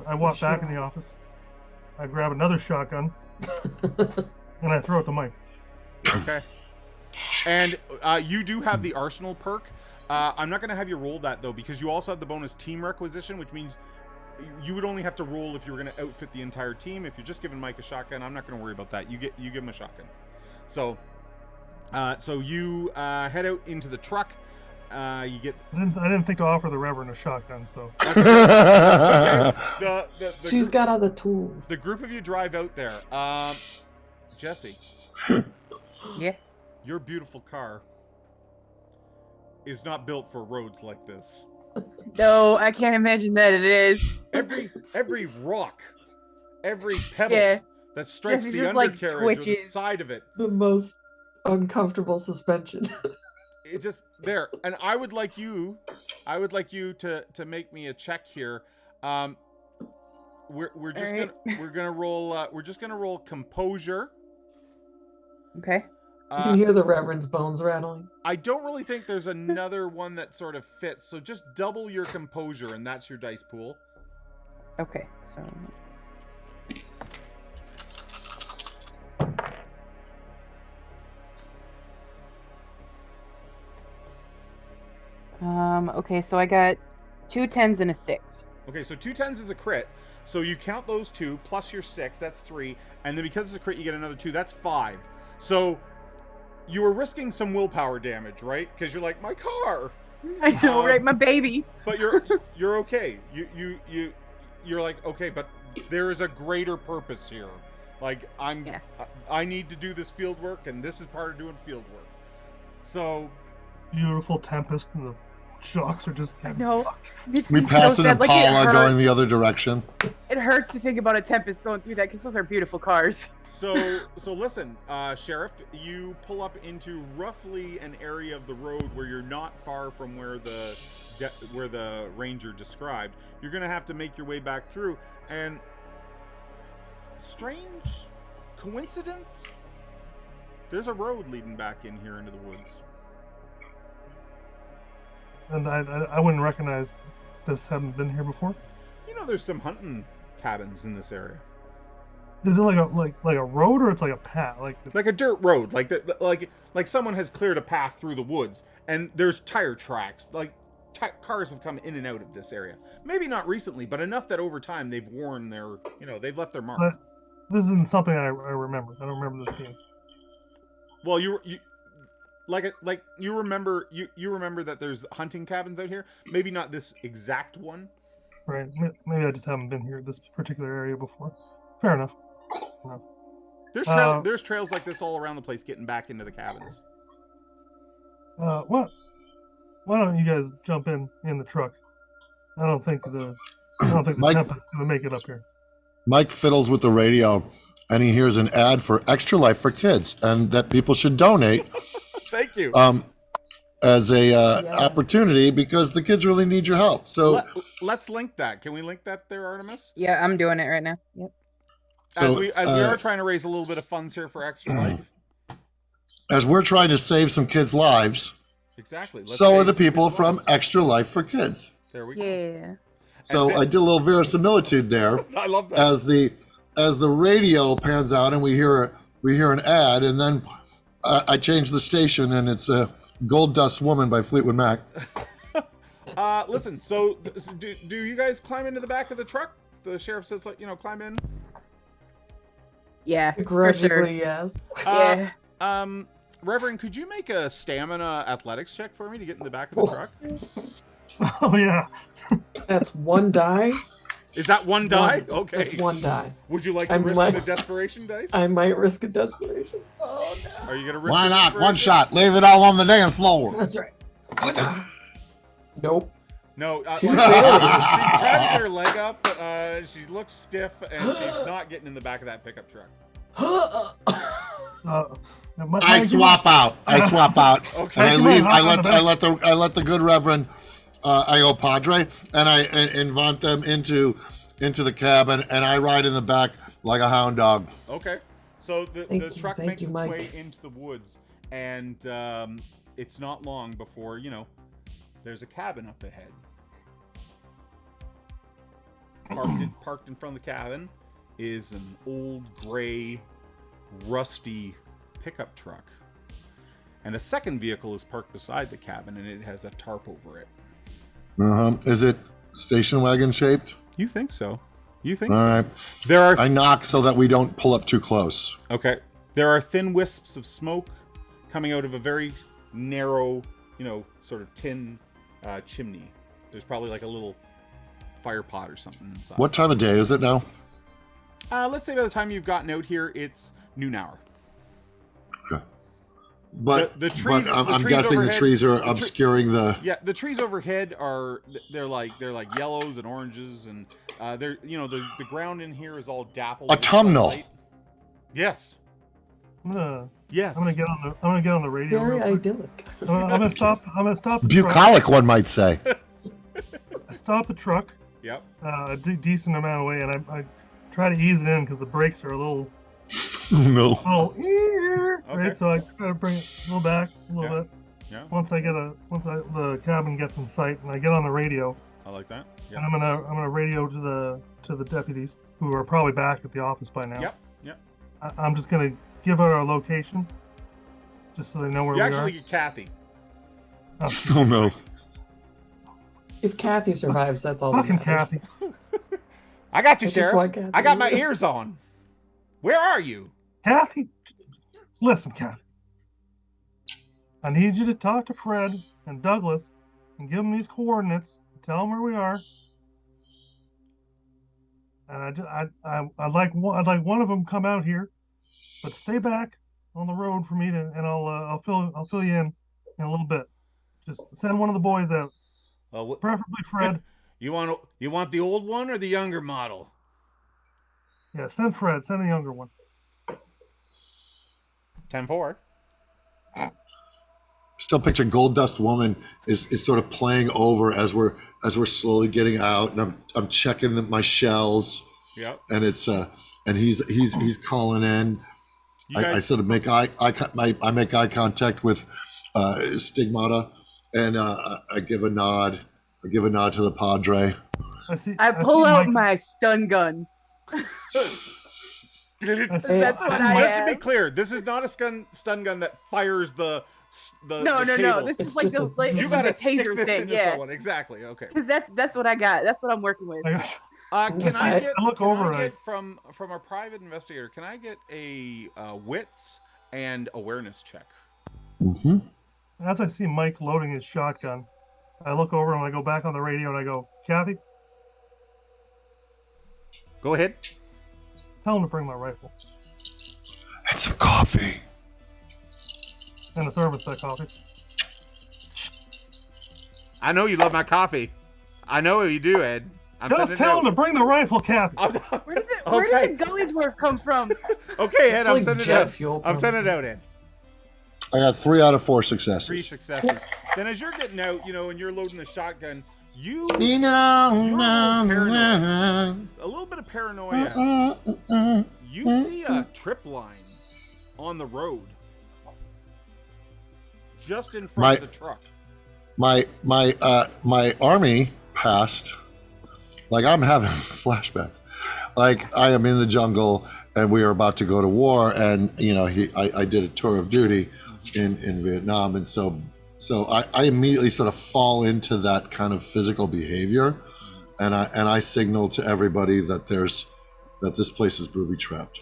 I walk back in the office. I grab another shotgun and I throw it to Mike. Okay. And you do have the arsenal perk. I'm not going to have you roll that though, because you also have the bonus team requisition, which means you would only have to roll if you were going to outfit the entire team. If you're just giving Mike a shotgun, I'm not going to worry about that. You give him a shotgun. So you head out into the truck. You get. I didn't think to offer the Reverend a shotgun, so. That's okay. She's got all the tools. The group of you drive out there. Jesse. Yeah. Your beautiful car is not built for roads like this. No, I can't imagine that it is. Every rock, every pebble Yeah. that strikes Jesse the just, like, undercarriage or the twitches. side of it, The most uncomfortable suspension. it's just there. And I would like you to make me a check here. We're just All right. gonna roll. We're just gonna roll composure. Okay. You can hear the Reverend's bones rattling. I don't really think there's another one that sort of fits. So just double your composure, and that's your dice pool. Okay. So. Okay, so I got 2 10s and a 6. Okay, so 2 10s is a crit. So you count those 2 plus your 6, that's 3, and then because it's a crit, you get another 2, that's 5. So you were risking some willpower damage, right? Because you're like, my car. I know, right? My baby. But you're okay. You're like, okay, but there is a greater purpose here. Like I need to do this field work, and this is part of doing field work. So Beautiful tempest, and the shocks are just. No, it's We been passed so an sad. Like, it Impala hurts. going the other direction. It hurts to think about a Tempest going through that because those are beautiful cars. So listen, Sheriff, you pull up into roughly an area of the road where you're not far from where the ranger described. You're gonna have to make your way back through, and strange coincidence, there's a road leading back in here into the woods. And I wouldn't recognize this. Haven't been here before. You know, there's some hunting cabins in this area. Is it like a road, or it's like a path? Like a dirt road, like someone has cleared a path through the woods, and there's tire tracks. Like cars have come in and out of this area. Maybe not recently, but enough that over time they've worn their, they've left their mark. But this isn't something I remember. I don't remember this game. Well, you remember that there's hunting cabins out here. Maybe not this exact one. Right. Maybe I just haven't been here this particular area before. Fair enough. No. There's trails like this all around the place getting back into the cabins. What? Why don't you guys jump in the truck? I don't think the Mike- Tempest's gonna make it up here. Mike fiddles with the radio, and he hears an ad for Extra Life for Kids, and that people should donate. Thank you. as a Yes. opportunity because the kids really need your help. So Let's link that. Can we link that there, Artemis? Yeah, I'm doing it right now. Yep. As we are trying to raise a little bit of funds here for Extra Life. as we're trying to save some kids' lives, Exactly. so are the people from Extra Life for Kids. There we go. Yeah. So I did a little verisimilitude there. I love that. As the radio pans out and we hear an ad, and then I change the station and it's a Gold Dust Woman by Fleetwood Mac. Listen. So do you guys climb into the back of the truck? The sheriff says, like, climb in. Yeah, for sure. Begrudgingly, yes. Yeah. Reverend, could you make a stamina athletics check for me to get in the back of the truck? Oh yeah. That's one die. Is that one die? Okay. That's one die. Would you like to risk the desperation dice? I might risk a desperation. Oh no. Are you gonna risk? Why the not? desperation? One shot. Leave it all on the dance floor. That's right. Nope. No. Two She's failures. trying to get her leg up, but she looks stiff, and she's not getting in the back of that pickup truck. I swap out. Okay. And I Come on, leave. hop on the I let the good Reverend I go Padre, and I invite them into the cabin, and I ride in the back like a hound dog. Okay. So the truck thank makes you, its Mike. way into the woods, and it's not long before there's a cabin up ahead. Parked in front of the cabin is an old gray, rusty pickup truck, and a second vehicle is parked beside the cabin, and it has a tarp over it. Is it station wagon shaped? You think so? You think All so? right. There are I knock so that we don't pull up too close. Okay. There are thin wisps of smoke coming out of a very narrow, sort of tin chimney. There's probably like a little fire pot or something inside. What time of day is it now? Let's say by the time you've gotten out here, it's noon hour. Okay. But The trees- I'm the trees guessing overhead- the trees are the tre- obscuring the. Yeah, the trees overhead they're like yellows and oranges, and they're the ground in here is all dappled. with Autumnal. sunlight. Yes. Yes. I'm gonna get on the radio. Very real quick. idyllic. I'm gonna stop the truck. Bucolic, one might say. I stop the truck Yep. a decent amount of way, and I try to ease it in because the brakes are a little No. Okay. right. So I try to bring it a little back a little bit. Yeah. Once the cabin gets in sight, and I get on the radio, I like that. and Yeah. I'm gonna radio to the deputies who are probably back at the office by now. Yep. Yep. I'm just gonna give out our location, just so they know where You we actually get Kathy. are. Oh no. If Kathy survives, that's all that Fucking matters. Kathy. I got you, I just Sheriff. want Kathy. I got my ears on. Where are you? Kathy, listen, Kathy. I need you to talk to Fred and Douglas and give them these coordinates. Tell them where we are. And I'd like one of them come out here, but stay back on the road for me and I'll fill you in a little bit. Just send one of the boys out, preferably Fred. You want the old one or the younger model? Yeah, send Fred. Send a younger one. 10-4. Still picture Gold Dust Woman is sort of playing over as we're slowly getting out, and I'm checking my shells. Yep. And it's and he's calling in. I sort of make eye contact with Stigmata, and I give a nod. I give a nod to the Padre. I pull see out Mike. my stun gun. That's what I Just to be have. clear, this is not a stun gun that fires the No. cables. This It's is like just the a- like You the gotta stick taser this thing, into yeah. someone. Exactly. Okay. Because that's what I got. That's what I'm working with. Can I get? I look can over I it. get from a private investigator? Can I get a wits and awareness check? Mm-hmm. As I see Mike loading his shotgun, I look over and I go back on the radio and I go, Kathy, Go ahead. tell him to bring my rifle And some coffee. and a thermostat coffee. I know you love my coffee. I know you do, Ed. I'm Just sending tell it him to bring the rifle, Kathy. out. Where did Okay. the Gullies Dwarf come from? Okay, Ed. It's I'm like sending it jet out. fuel I'm pump. sending it out, Ed. I got 3 out of 4 3 successes. successes. Then as you're getting out, and you're loading the shotgun, you're a little bit of paranoia. You see a trip line on the road, just in front of the truck. My army passed. Like, I'm having a flashback. Like, I am in the jungle and we are about to go to war, and I did a tour of duty in Vietnam, and so I immediately sort of fall into that kind of physical behavior, and I signal to everybody that this place is booby trapped.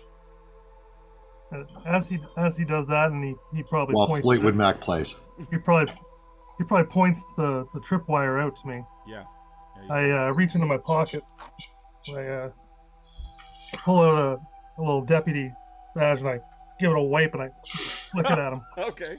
As he does that, and he probably While points Fleetwood Mac plays. He probably points the tripwire out to me. Yeah. I reach into my pocket. I pull out a little deputy badge, and I give it a wipe, and I flick it at him. Okay.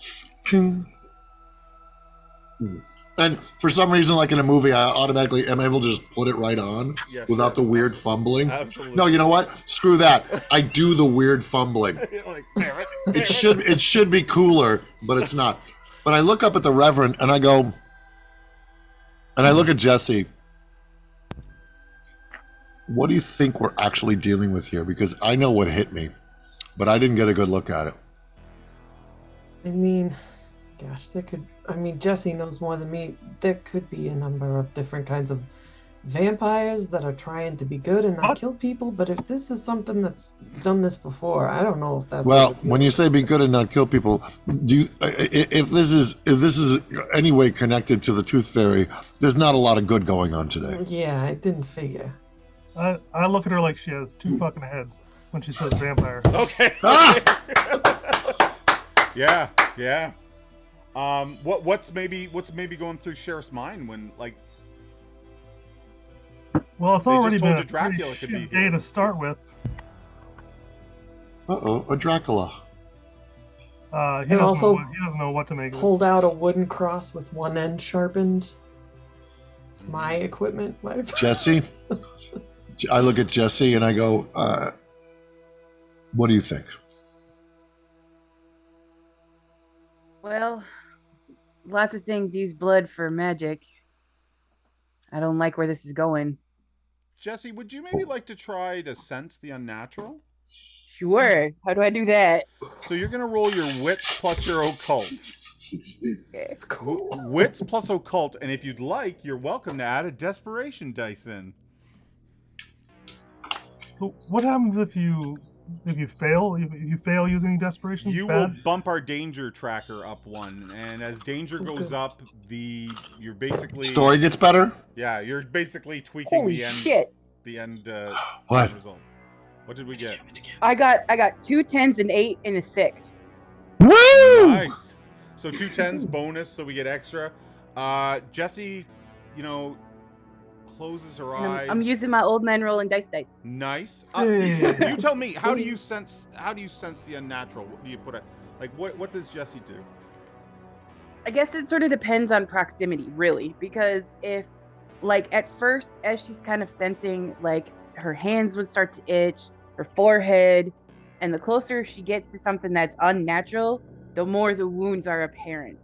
And for some reason, like in a movie, I automatically am able to just put it right on without the weird fumbling. Absolutely. No, you know what? Screw that. I do the weird fumbling. Like, damn it. It should be cooler, but it's not. But I look up at the Reverend and I go, and I look at Jesse. What do you think we're actually dealing with here? Because I know what hit me, but I didn't get a good look at it. I mean, gosh, Jesse knows more than me. There could be a number of different kinds of vampires that are trying to be good and not kill people, but if this is something that's done this before, I don't know if that's... Well, when you say be good and not kill people, if this is any way connected to the Tooth Fairy, there's not a lot of good going on today. Yeah, I didn't figure. I look at her like she has 2 fucking heads when she says vampire. Okay. Ah! Yeah. What's maybe going through Sheriff's mind when, like... Well, it's They already just told been you a Dracula pretty could be shit here. day to start with. A Dracula. He And doesn't also know what to make of it. pulled out a wooden cross with one end sharpened. It's my equipment. Jesse? I look at Jesse and I go, what do you think? Well, lots of things use blood for magic. I don't like where this is going. Jesse, would you maybe like to try to sense the unnatural? Sure. How do I do that? So you're going to roll your wits plus your occult. It's cool. Wits plus occult, and if you'd like, you're welcome to add a desperation dice in. So what happens if you fail? If you fail using desperation? You Bad? will bump our danger tracker up 1, and as danger goes up, you're basically... Story gets better? Yeah, you're basically tweaking Holy the end. shit. The end. What? End result. What did we get? I got 2 10s, an 8, and a 6. Woo! Nice. So 2 10s bonus, so we get extra. Jesse, closes her eyes. I'm using my old man rolling dice. Nice. Yeah. You tell me. How do you sense the unnatural? What do you put what does Jesse do? I guess it sort of depends on proximity, really, because if, like, at first, as she's kind of sensing, like, her hands would start to itch, her forehead, and the closer she gets to something that's unnatural, the more the wounds are apparent.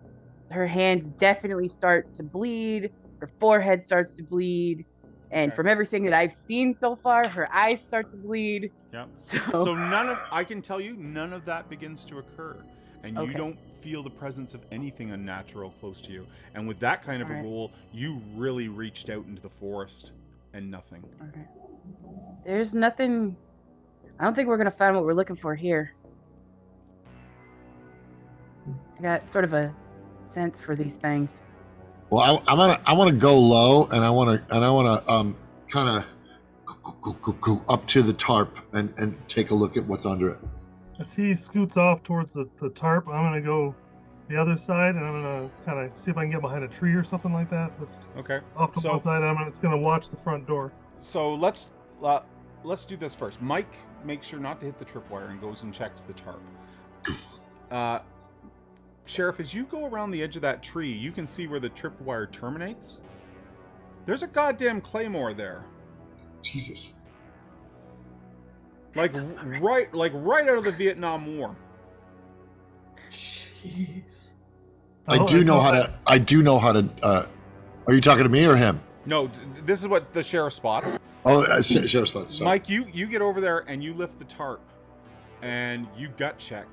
Her hands definitely start to bleed, her forehead starts to bleed, and from everything that I've seen so far, her eyes start to bleed. Yep. So I can tell you, none of that begins to occur. And you don't feel the presence of anything unnatural close to you. And with that kind of a roll, you really reached out into the forest and nothing. Okay. There's nothing. I don't think we're gonna find what we're looking for here. I got sort of a sense for these things. Well, I want to go low, and I want to kind of go up to the tarp and take a look at what's under it. As he scoots off towards the tarp, I'm gonna go the other side, and I'm gonna kind of see if I can get behind a tree or something like that. That's Okay. off to one side. And I'm just gonna watch the front door. So let's do this first. Mike makes sure not to hit the tripwire and goes and checks the tarp. Sheriff, as you go around the edge of that tree, you can see where the tripwire terminates. There's a goddamn claymore there. Jesus. Like right out of the Vietnam War. Jeez. I do know how to. Are you talking to me or him? No, this is what the sheriff spots. Oh, sheriff spots. Sorry. Mike, you get over there and you lift the tarp, and you gut check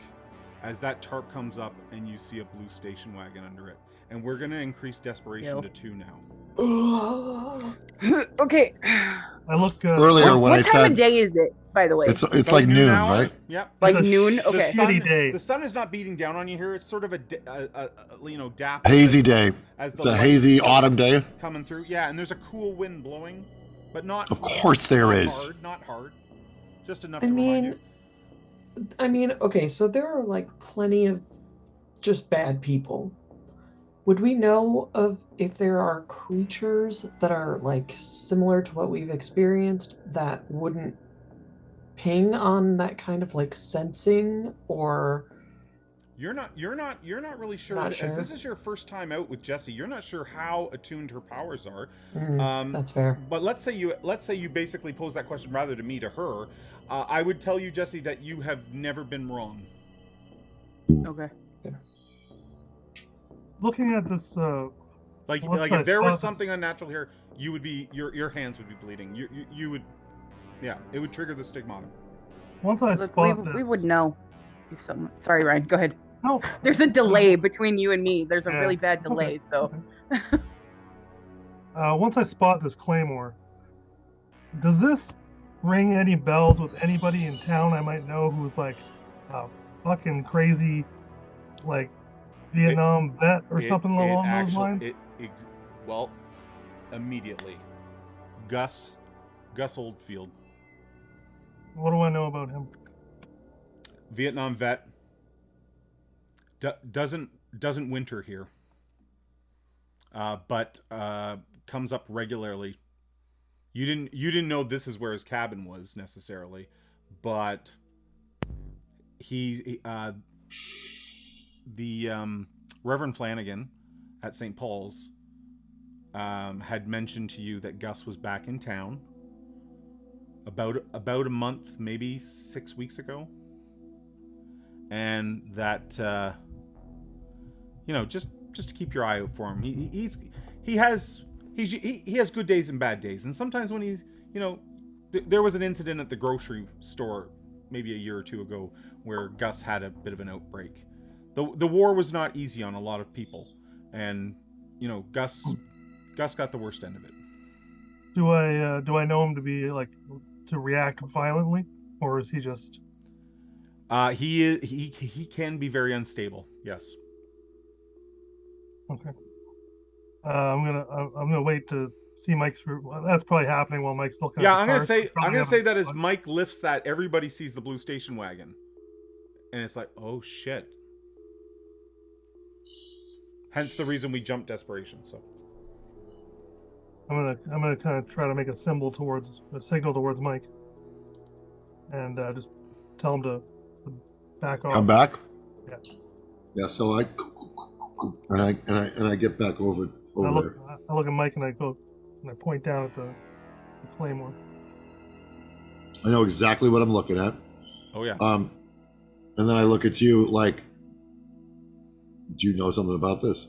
as that tarp comes up, and you see a blue station wagon under it. And we're gonna increase desperation to 2 now. Okay. I look Earlier when I what time said of day is it, by the way? it's About like noon, hour? right? Yep. Like It's a noon? The Okay. shitty day. The sun is not beating down on you here. It's sort of a dapple, Hazy day. as the It's a light hazy is autumn day. coming through. Yeah, and there's a cool wind blowing, but not. Of course there not is. Hard, not hard. Just enough I to remind mean, you. okay, so there are like plenty of just bad people. Would we know of if there are creatures that are like similar to what we've experienced that wouldn't ping on that kind of like sensing, or You're not really sure. Not As sure. this is your first time out with Jessie, you're not sure how attuned her powers are. that's fair. But let's say you basically pose that question rather to me to her. I would tell you, Jessie, that you have never been wrong. Okay. looking at this. Like Once I if there was spot- something unnatural here, you would be your hands would be bleeding. You would, yeah, it would trigger the stigmata. Once I Look, spot we this, would know if someone. Sorry, Ryan. Go ahead. No, There's a delay between you and me. There's a Yeah, really bad okay, delay. So okay. Once I spot this claymore, does this ring any bells with anybody in town I might know who's like a fucking crazy, like Vietnam vet or something along those lines? Well, immediately, Gus Oldfield, What do I know about him? Vietnam vet, doesn't winter here, but comes up regularly. You didn't know this is where his cabin was necessarily, but the Reverend Flanagan at St. Paul's had mentioned to you that Gus was back in town about a month, maybe 6 weeks ago, and that just to keep your eye out for him. He has good days and bad days, and sometimes when he's there was an incident at the grocery store maybe a year or two ago where Gus had a bit of an outbreak. The war was not easy on a lot of people, and Gus got the worst end of it. Do I know him to be like to react violently, or is he just? He can be very unstable. Yes. Okay. I'm gonna wait to see Mike's. That's probably happening while Mike's looking. Yeah, at I'm the gonna cars. say Probably having that as fun. Mike lifts that, everybody sees the blue station wagon, and it's like, oh shit. Hence the reason we jumped desperation. So I'm gonna kind of try to make a signal towards Mike, and just tell him to back off. Come back. Yeah. Yeah. So I get back over I there. look at Mike and I point down at the claymore. I know exactly what I'm looking at. oh yeah. And then I look at you like, do you know something about this?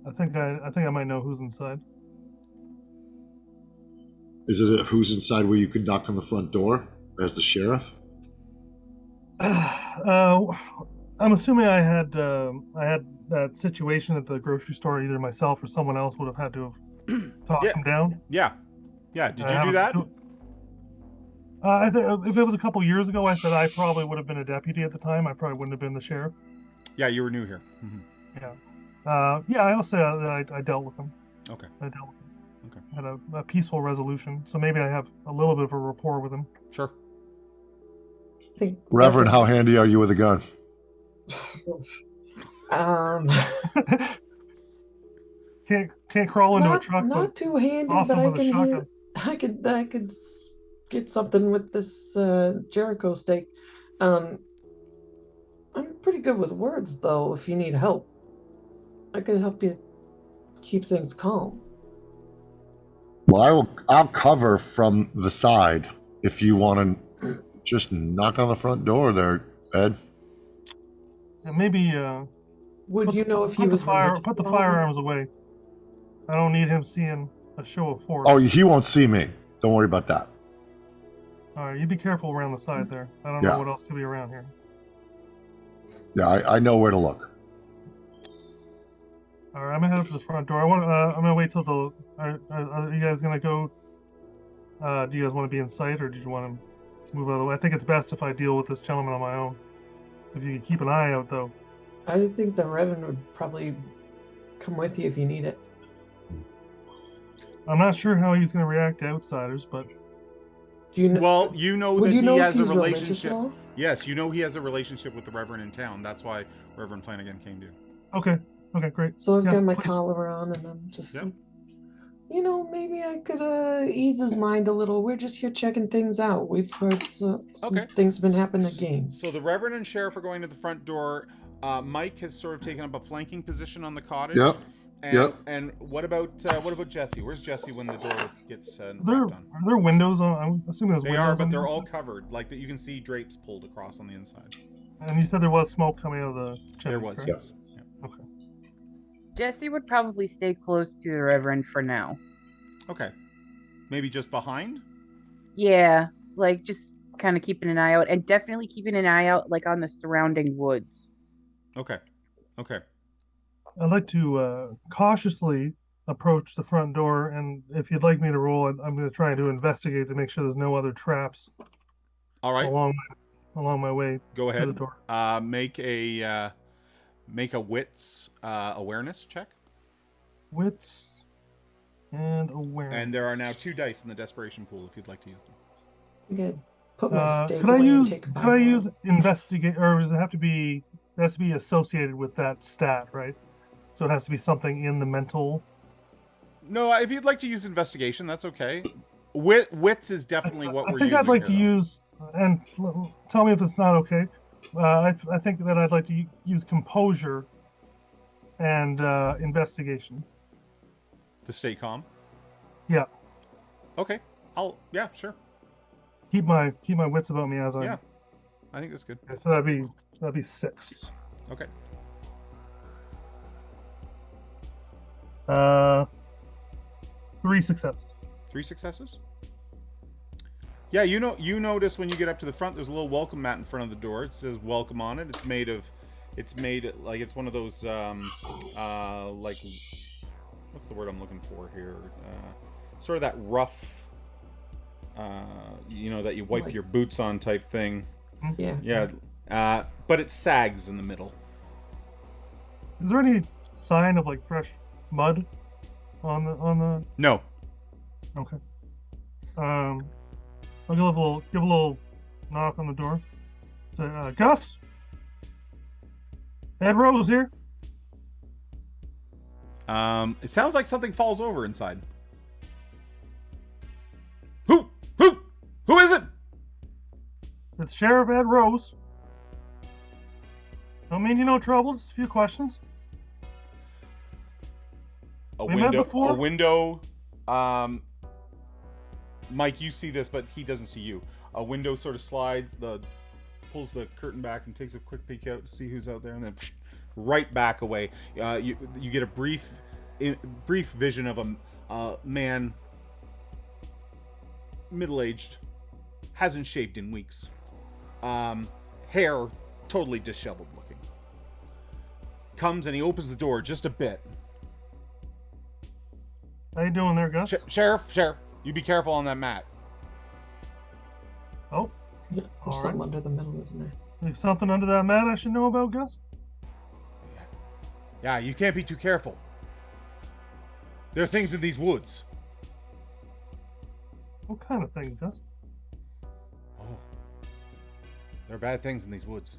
I think I might know who's inside. Is it who's inside where you could knock on the front door as the sheriff? I'm assuming I had that situation at the grocery store. Either myself or someone else would have had to have talked Yeah. him down. Yeah. Did you I do that? I think if it was a couple years ago, I said I probably would have been a deputy at the time. I probably wouldn't have been the sheriff. Yeah, you were new here. Mhm. Yeah. I also that I dealt with him. Okay. I dealt with him. Okay. Had a peaceful resolution. So maybe I have a little bit of a rapport with him. Sure. I think Reverend, how handy are you with a gun? Can't crawl into a truck. Not but too handy, awesome but I with a can shotgun. I could get something with this Jericho stake. I'm pretty good with words, though. If you need help, I can help you keep things calm. Well, I'll cover from the side if you want to just knock on the front door there, Ed. maybe Would you know if he was religious? put the at all? firearms away. I don't need him seeing a show of force. Oh, he won't see me. Don't worry about that. All right, you be careful around the side there. I don't Yeah. know what else could be around here. Yeah, I know where to look. All right, I'm gonna head up to the front door. I'm gonna wait till the. Are you guys gonna go? Do you guys want to be in sight, or do you want to move out of the way? I think it's best if I deal with this gentleman on my own. If you could keep an eye out, though. I think the Reverend would probably come with you if you need it. I'm not sure how he's gonna react to outsiders, but Do you know? Well, you know would that you know he if has a he's religious relationship. at all? Yes, you know he has a relationship with the Reverend in town. That's why Reverend Flanagan came to you. okay, great. So I've Yeah, got my please. collar on, and I'm just Yep. like, maybe I could ease his mind a little. We're just here checking things out. We've heard some Okay. things have been happening at games. So the Reverend and Sheriff are going to the front door. Mike has sort of taken up a flanking position on the cottage. Yep. And, Yep. And what about Jesse? Where's Jesse when the door gets Are rapped there, on? are there windows on? I'm assuming there's They windows. are, but on they're there? all covered. Like that, you can see drapes pulled across on the inside. And you said there was smoke coming out of the chimney. There was, correct? yes. Yeah. Okay. Jesse would probably stay close to the Reverend for now. Okay. Maybe just behind? Yeah, like just kind of keeping an eye out, and definitely keeping an eye out like on the surrounding woods. Okay. Okay. I'd like to cautiously approach the front door, and if you'd like me to roll, I'm going to try to investigate to make sure there's no other traps All right. along my way Go to the ahead. door. Make a wits awareness check. Wits and awareness. And there are now 2 dice in the desperation pool if you'd like to use them. I could put my stake Could I away and use take a could I Bible use out. investigate, or does it have to be? It has to be associated with that stat, right? So it has to be something in the mental. No, if you'd like to use investigation, that's okay. Wits is definitely what we're I think using. I'd like to here, though. use, and tell me if it's not okay. I think that I'd like to use composure and investigation. To stay calm. Yeah, Okay. Yeah, sure. keep my wits about me as I. Yeah. I think that's good. Okay, so that'd be 6. Okay. 3 successes. 3 successes? Yeah, you notice when you get up to the front, there's a little welcome mat in front of the door. It says welcome on it. It's made like it's one of those like, what's the word I'm looking for here? Sort of that rough, that you wipe Like- your boots on type thing. Yeah. Yeah. But it sags in the middle. Is there any sign of like fresh mud on the? No. Okay. I'll give a little knock on the door. Say, Gus. Ed Rose here. It sounds like something falls over inside. Who is it? It's Sheriff Ed Rose. Don't mean you no trouble. Just a few questions. We met before? A window. Mike, you see this, but he doesn't see you. A window sort of slides, pulls the curtain back and takes a quick peek out to see who's out there, and then right back away. You get a brief vision of a man, middle-aged, hasn't shaved in weeks, hair totally disheveled looking. Comes and he opens the door just a bit. How you doing there, Gus? Sheriff, you be careful on that mat. Oh, There's All something right. under the middle, isn't there? there's something under that mat I should know about, Gus? Yeah, you can't be too careful. There are things in these woods. What kind of things, Gus? Oh, there are bad things in these woods.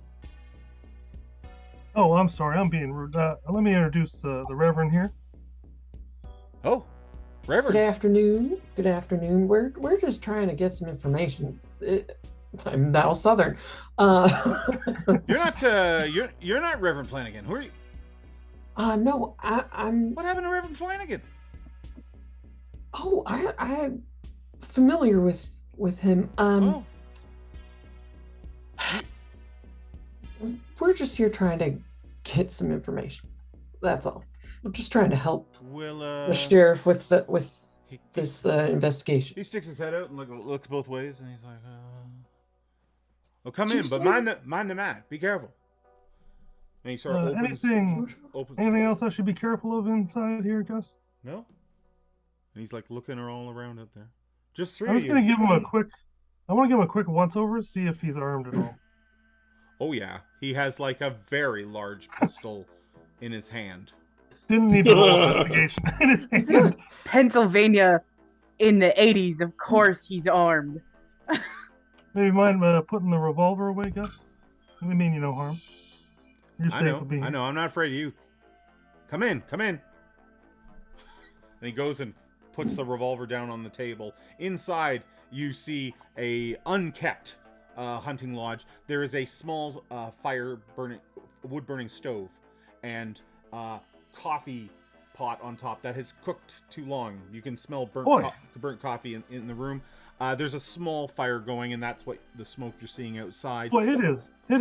Oh, I'm sorry. I'm being rude. Let me introduce the Reverend here. Oh, Good Reverend. afternoon. Good afternoon. We're just trying to get some information. I'm now Southern. You're not. You're not Reverend Flanagan. Who are you? No, I'm. What happened to Reverend Flanagan? Oh, I'm familiar with him. Oh. We're just here trying to get some information. That's all. We're just trying to help Will the sheriff with this investigation. he sticks his head out and looks both ways, and he's like, "Well, come Did in, you but say- mind the mat. Be careful." And he sort of opens. Anything else I should be careful of inside here, Gus? No. And he's like looking all around up there. Just three. I'm just of gonna you. give him a quick. I want to give him a quick once over, see if he's armed at all. Oh yeah, he has like a very large pistol in his hand. Didn't need the whole investigation in his hand. Pennsylvania in the 80s. Of course he's armed. Maybe mind putting the revolver away, Gus? We mean you no harm. You're safe with being I know. I'm not afraid of you. Come in. And he goes and puts the revolver down on the table. Inside, you see a unkept hunting lodge. There is a small wood burning stove, and coffee pot on top that has cooked too long. You can smell burnt coffee in the room. There's a small fire going, and that's what the smoke you're seeing outside. Boy, it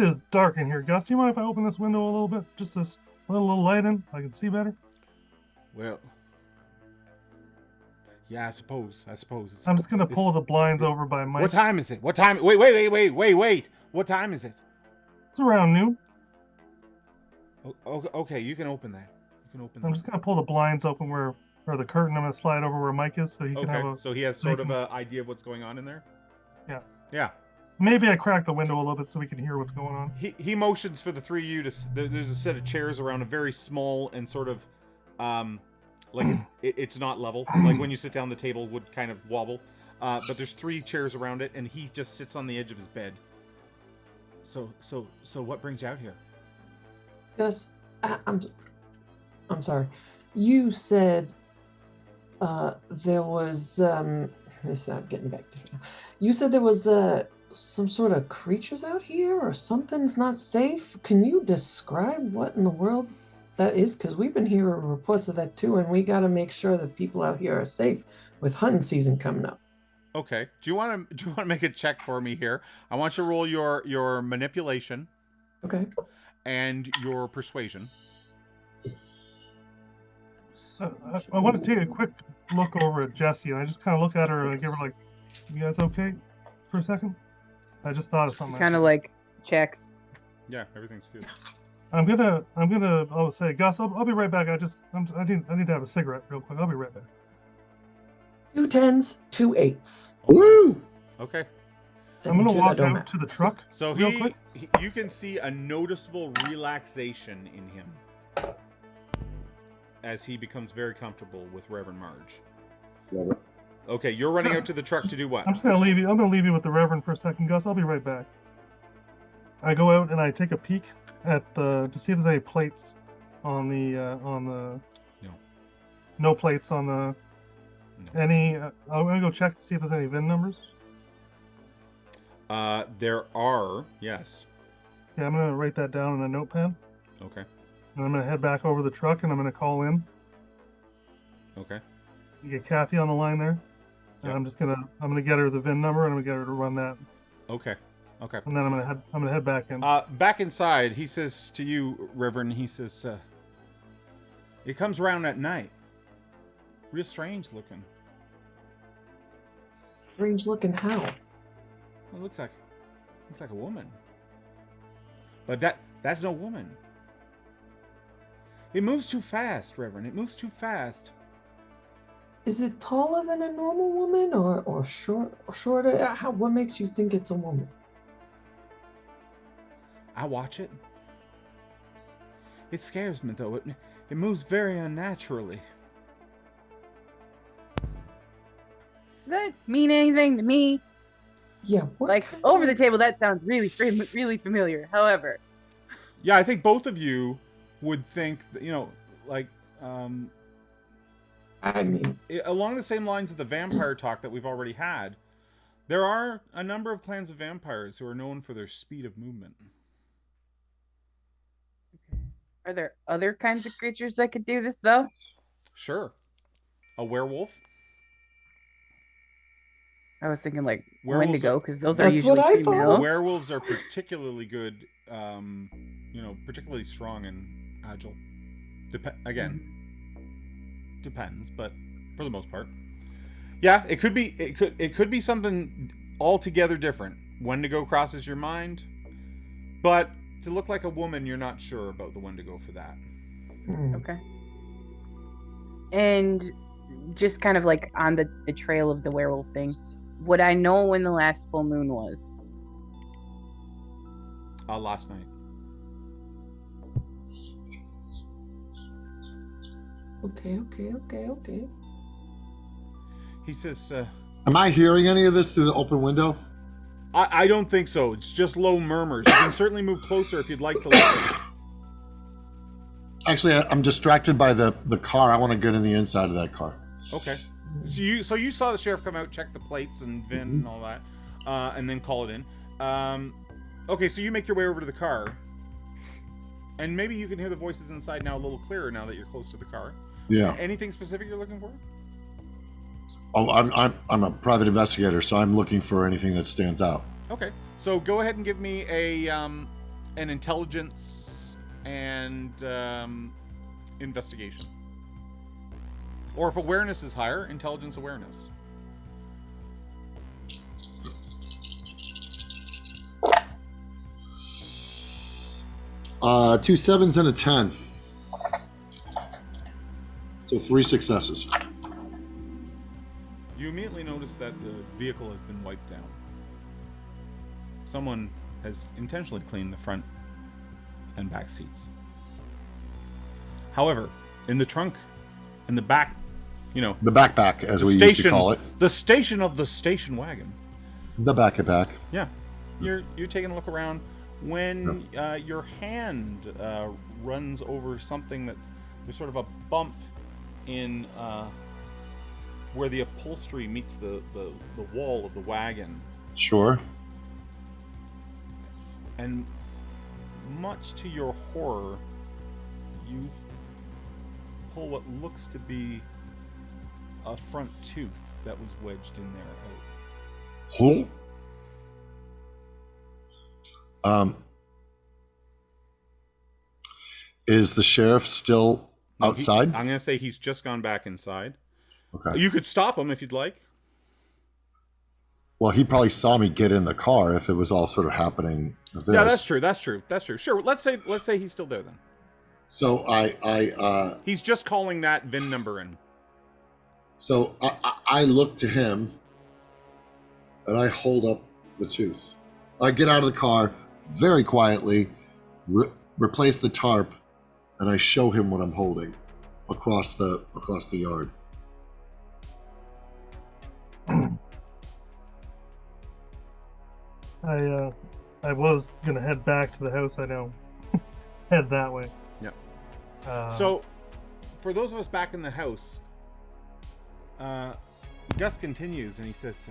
is dark in here, Gus. Do you mind if I open this window a little bit? Just a little light in? I can see better? Well, yeah, I suppose. I'm just going to pull the blinds over by Mike. What time is it? What time? Wait. What time is it? It's around noon. Okay, you can open that. I'm just going to pull the blinds open where the curtain. I'm going to slide over where Mike is so he can have a... So he has sort of an idea of what's going on in there? Yeah. Maybe I crack the window a little bit so we can hear what's going on. He motions for the three of you to... There's a set of chairs around a very small and sort of... it's not level. Like when you sit down, the table would kind of wobble. But there's three chairs around it, and he just sits on the edge of his bed. So what brings you out here? Gus, I'm sorry. You said there was this I'm getting back to it now. You said there was some sort of creatures out here or something's not safe. Can you describe what in the world that is? Because we've been hearing reports of that too, and we got to make sure that people out here are safe with hunting season coming up. Okay. Do you want to make a check for me here? I want you to roll your manipulation. Okay. And your persuasion. I want to take a quick look over at Jessie, and I just kind of look at her and I give her like, "You guys okay?" for a second. I just thought of something. Kind of like checks. Yeah, everything's good. I'm gonna say, Gus, I'll be right back. I need to have a cigarette real quick. I'll be right back. 2 10s, 2 8s. Woo! Okay. I'm gonna walk out to the truck. So real quick. you can see a noticeable relaxation in him as he becomes very comfortable with Reverend Marge. Love it. Okay, you're running out to the truck to do what? I'm just gonna leave you. I'm gonna leave you with the Reverend for a second, Gus. I'll be right back. I go out and I take a peek at to see if there's any plates on the No. No plates on the No. any. I'm gonna go check to see if there's any VIN numbers. There are, yes. Yeah, I'm gonna write that down in a notepad. Okay. And I'm gonna head back over the truck and I'm gonna call in. Okay. You get Kathy on the line there. And Yep. I'm gonna get her the VIN number and I'm gonna get her to run that. Okay. Okay. And then I'm gonna head back in. Back inside, he says to you, Reverend, he says, it comes around at night. Real strange looking. Strange looking how? Well, it looks like a woman. But that's no woman. It moves too fast, Reverend. It moves too fast. Is it taller than a normal woman or shorter? What makes you think it's a woman? I watch it. It scares me, though. It moves very unnaturally. Does that mean anything to me? Yeah. Like, over the table, that sounds really familiar. However, Yeah, I think both of you would think, that, I mean, along the same lines of the vampire talk that we've already had, there are a number of clans of vampires who are known for their speed of movement. are there other kinds of creatures that could do this, though? Sure. A werewolf. I was thinking like Werewolves Wendigo are- because those are That's usually what I thought. female. Werewolves are particularly good, particularly strong and agile. Again, depends, but for the most part, yeah, it could be. It could be something altogether different. Wendigo crosses your mind, but to look like a woman, you're not sure about the Wendigo for that. Okay. And just kind of like on the trail of the werewolf thing, would I know when the last full moon was? Last night. Okay. He says, Am I hearing any of this through the open window? I don't think so. It's just low murmurs. You can certainly move closer if you'd like to listen. Actually, I'm distracted by the car. I want to get in the inside of that car. Okay. So you saw the sheriff come out, check the plates and VIN and all that, and then call it in. Okay, so you make your way over to the car, and maybe you can hear the voices inside now a little clearer now that you're close to the car. Yeah. Anything specific you're looking for? Oh, I'm a private investigator, so I'm looking for anything that stands out. Okay. So go ahead and give me an intelligence and investigation. Or if awareness is higher, intelligence awareness. 2 7s and a 10. So 3 successes. You immediately notice that the vehicle has been wiped down. Someone has intentionally cleaned the front and back seats. However, in the trunk, in the back, The backpack, as we used to call it. the station of the station wagon. The back. Yeah, you're taking a look around when your hand runs over something there's sort of a bump in where the upholstery meets the wall of the wagon, Sure. and much to your horror, you pull what looks to be a front tooth that was wedged in there out. Is the sheriff still outside? I'm going to say he's just gone back inside. Okay. You could stop him if you'd like. Well, he probably saw me get in the car if it was all sort of happening. Yeah, that's true. Sure. Let's say he's still there then. So He's just calling that VIN number in. So I look to him, and I hold up the tooth. I get out of the car very quietly, replace the tarp, and I show him what I'm holding across the yard. I was gonna head back to the house. I know, head that way. Yeah. So, for those of us back in the house, Gus continues and he says,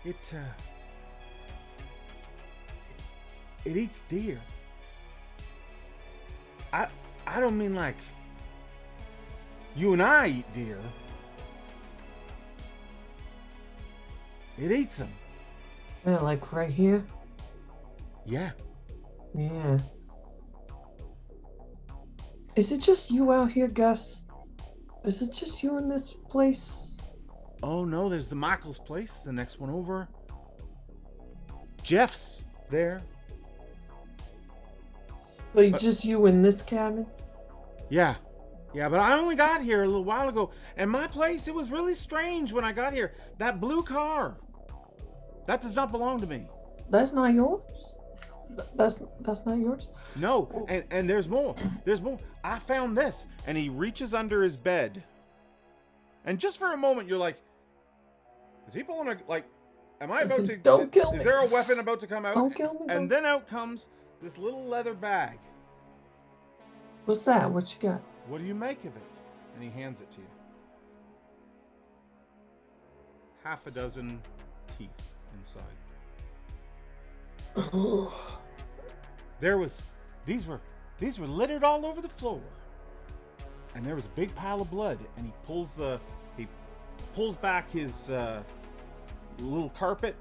"It eats deer. I don't mean like you and I eat deer. It eats them. Yeah, like right here. Yeah. Yeah. Is it just you out here, Gus? Is it just you in this place? Oh no, there's the Michaels place, the next one over. Jeff's there. But just you in this cabin? Yeah, but I only got here a little while ago, and my place, it was really strange when I got here. That blue car, that does not belong to me. That's not yours? That's not yours? No, and there's more. There's more. I found this, and he reaches under his bed, and just for a moment, you're like, is he pulling am I about to... Don't kill me. Is there a weapon about to come out? Don't kill me. And then out comes this little leather bag. What's that? What you got? What do you make of it? And he hands it to you. Half a dozen teeth inside. These were littered all over the floor. And there was a big pile of blood, and he pulls back his little carpet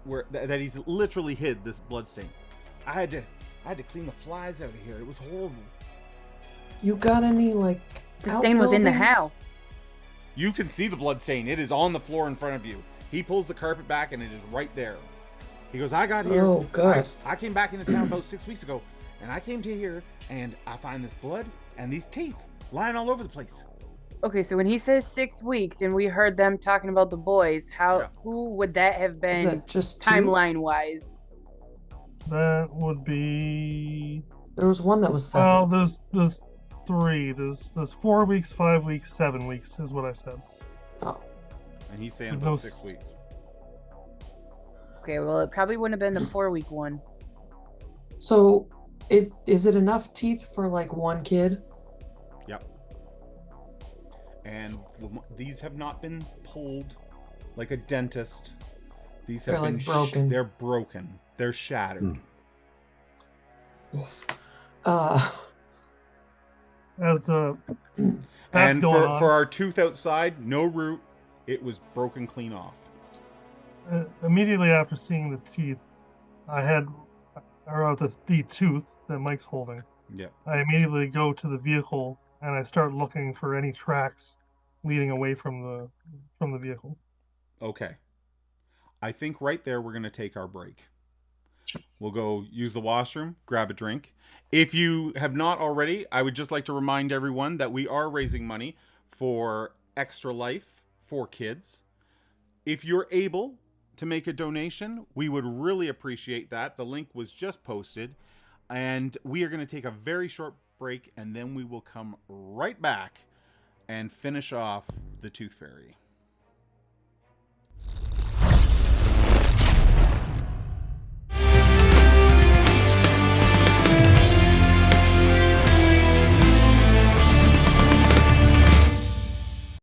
where that he's literally hid this blood stain. I had to clean the flies out of here. It was horrible. You got any like? The stain was in the outbuildings? house. You can see the blood stain. It is on the floor in front of you. He pulls the carpet back and it is right there. He goes, I got here. Oh, gosh. I came back into town about 6 weeks ago, and I came to here and I find this blood and these teeth lying all over the place. Okay, so when he says 6 weeks and we heard them talking about the boys, who would that have Is been that just two? timeline wise? That would be. There was one that was 7. Well, there's 3. There's 4 weeks, 5 weeks, 7 weeks is what I said. Oh. And he's saying There's about no 6 weeks. Okay, well, it probably wouldn't have been the 4-week one. So, is it enough teeth for like one kid? Yep. And these have not been pulled like a dentist. These have They're been like broken. They're broken. They're shattered. Oof. That's And going on. for our tooth outside, no root. It was broken clean off. Immediately after seeing the teeth, the tooth that Mike's holding. Yep. I immediately go to the vehicle and I start looking for any tracks leading away from the vehicle. Okay. I think right there we're going to take our break. We'll go use the washroom, grab a drink. If you have not already, I would just like to remind everyone that we are raising money for Extra Life for kids. If you're able to make a donation, we would really appreciate that. The link was just posted. And we are going to take a very short break, and then we will come right back and finish off the Tooth Fairy.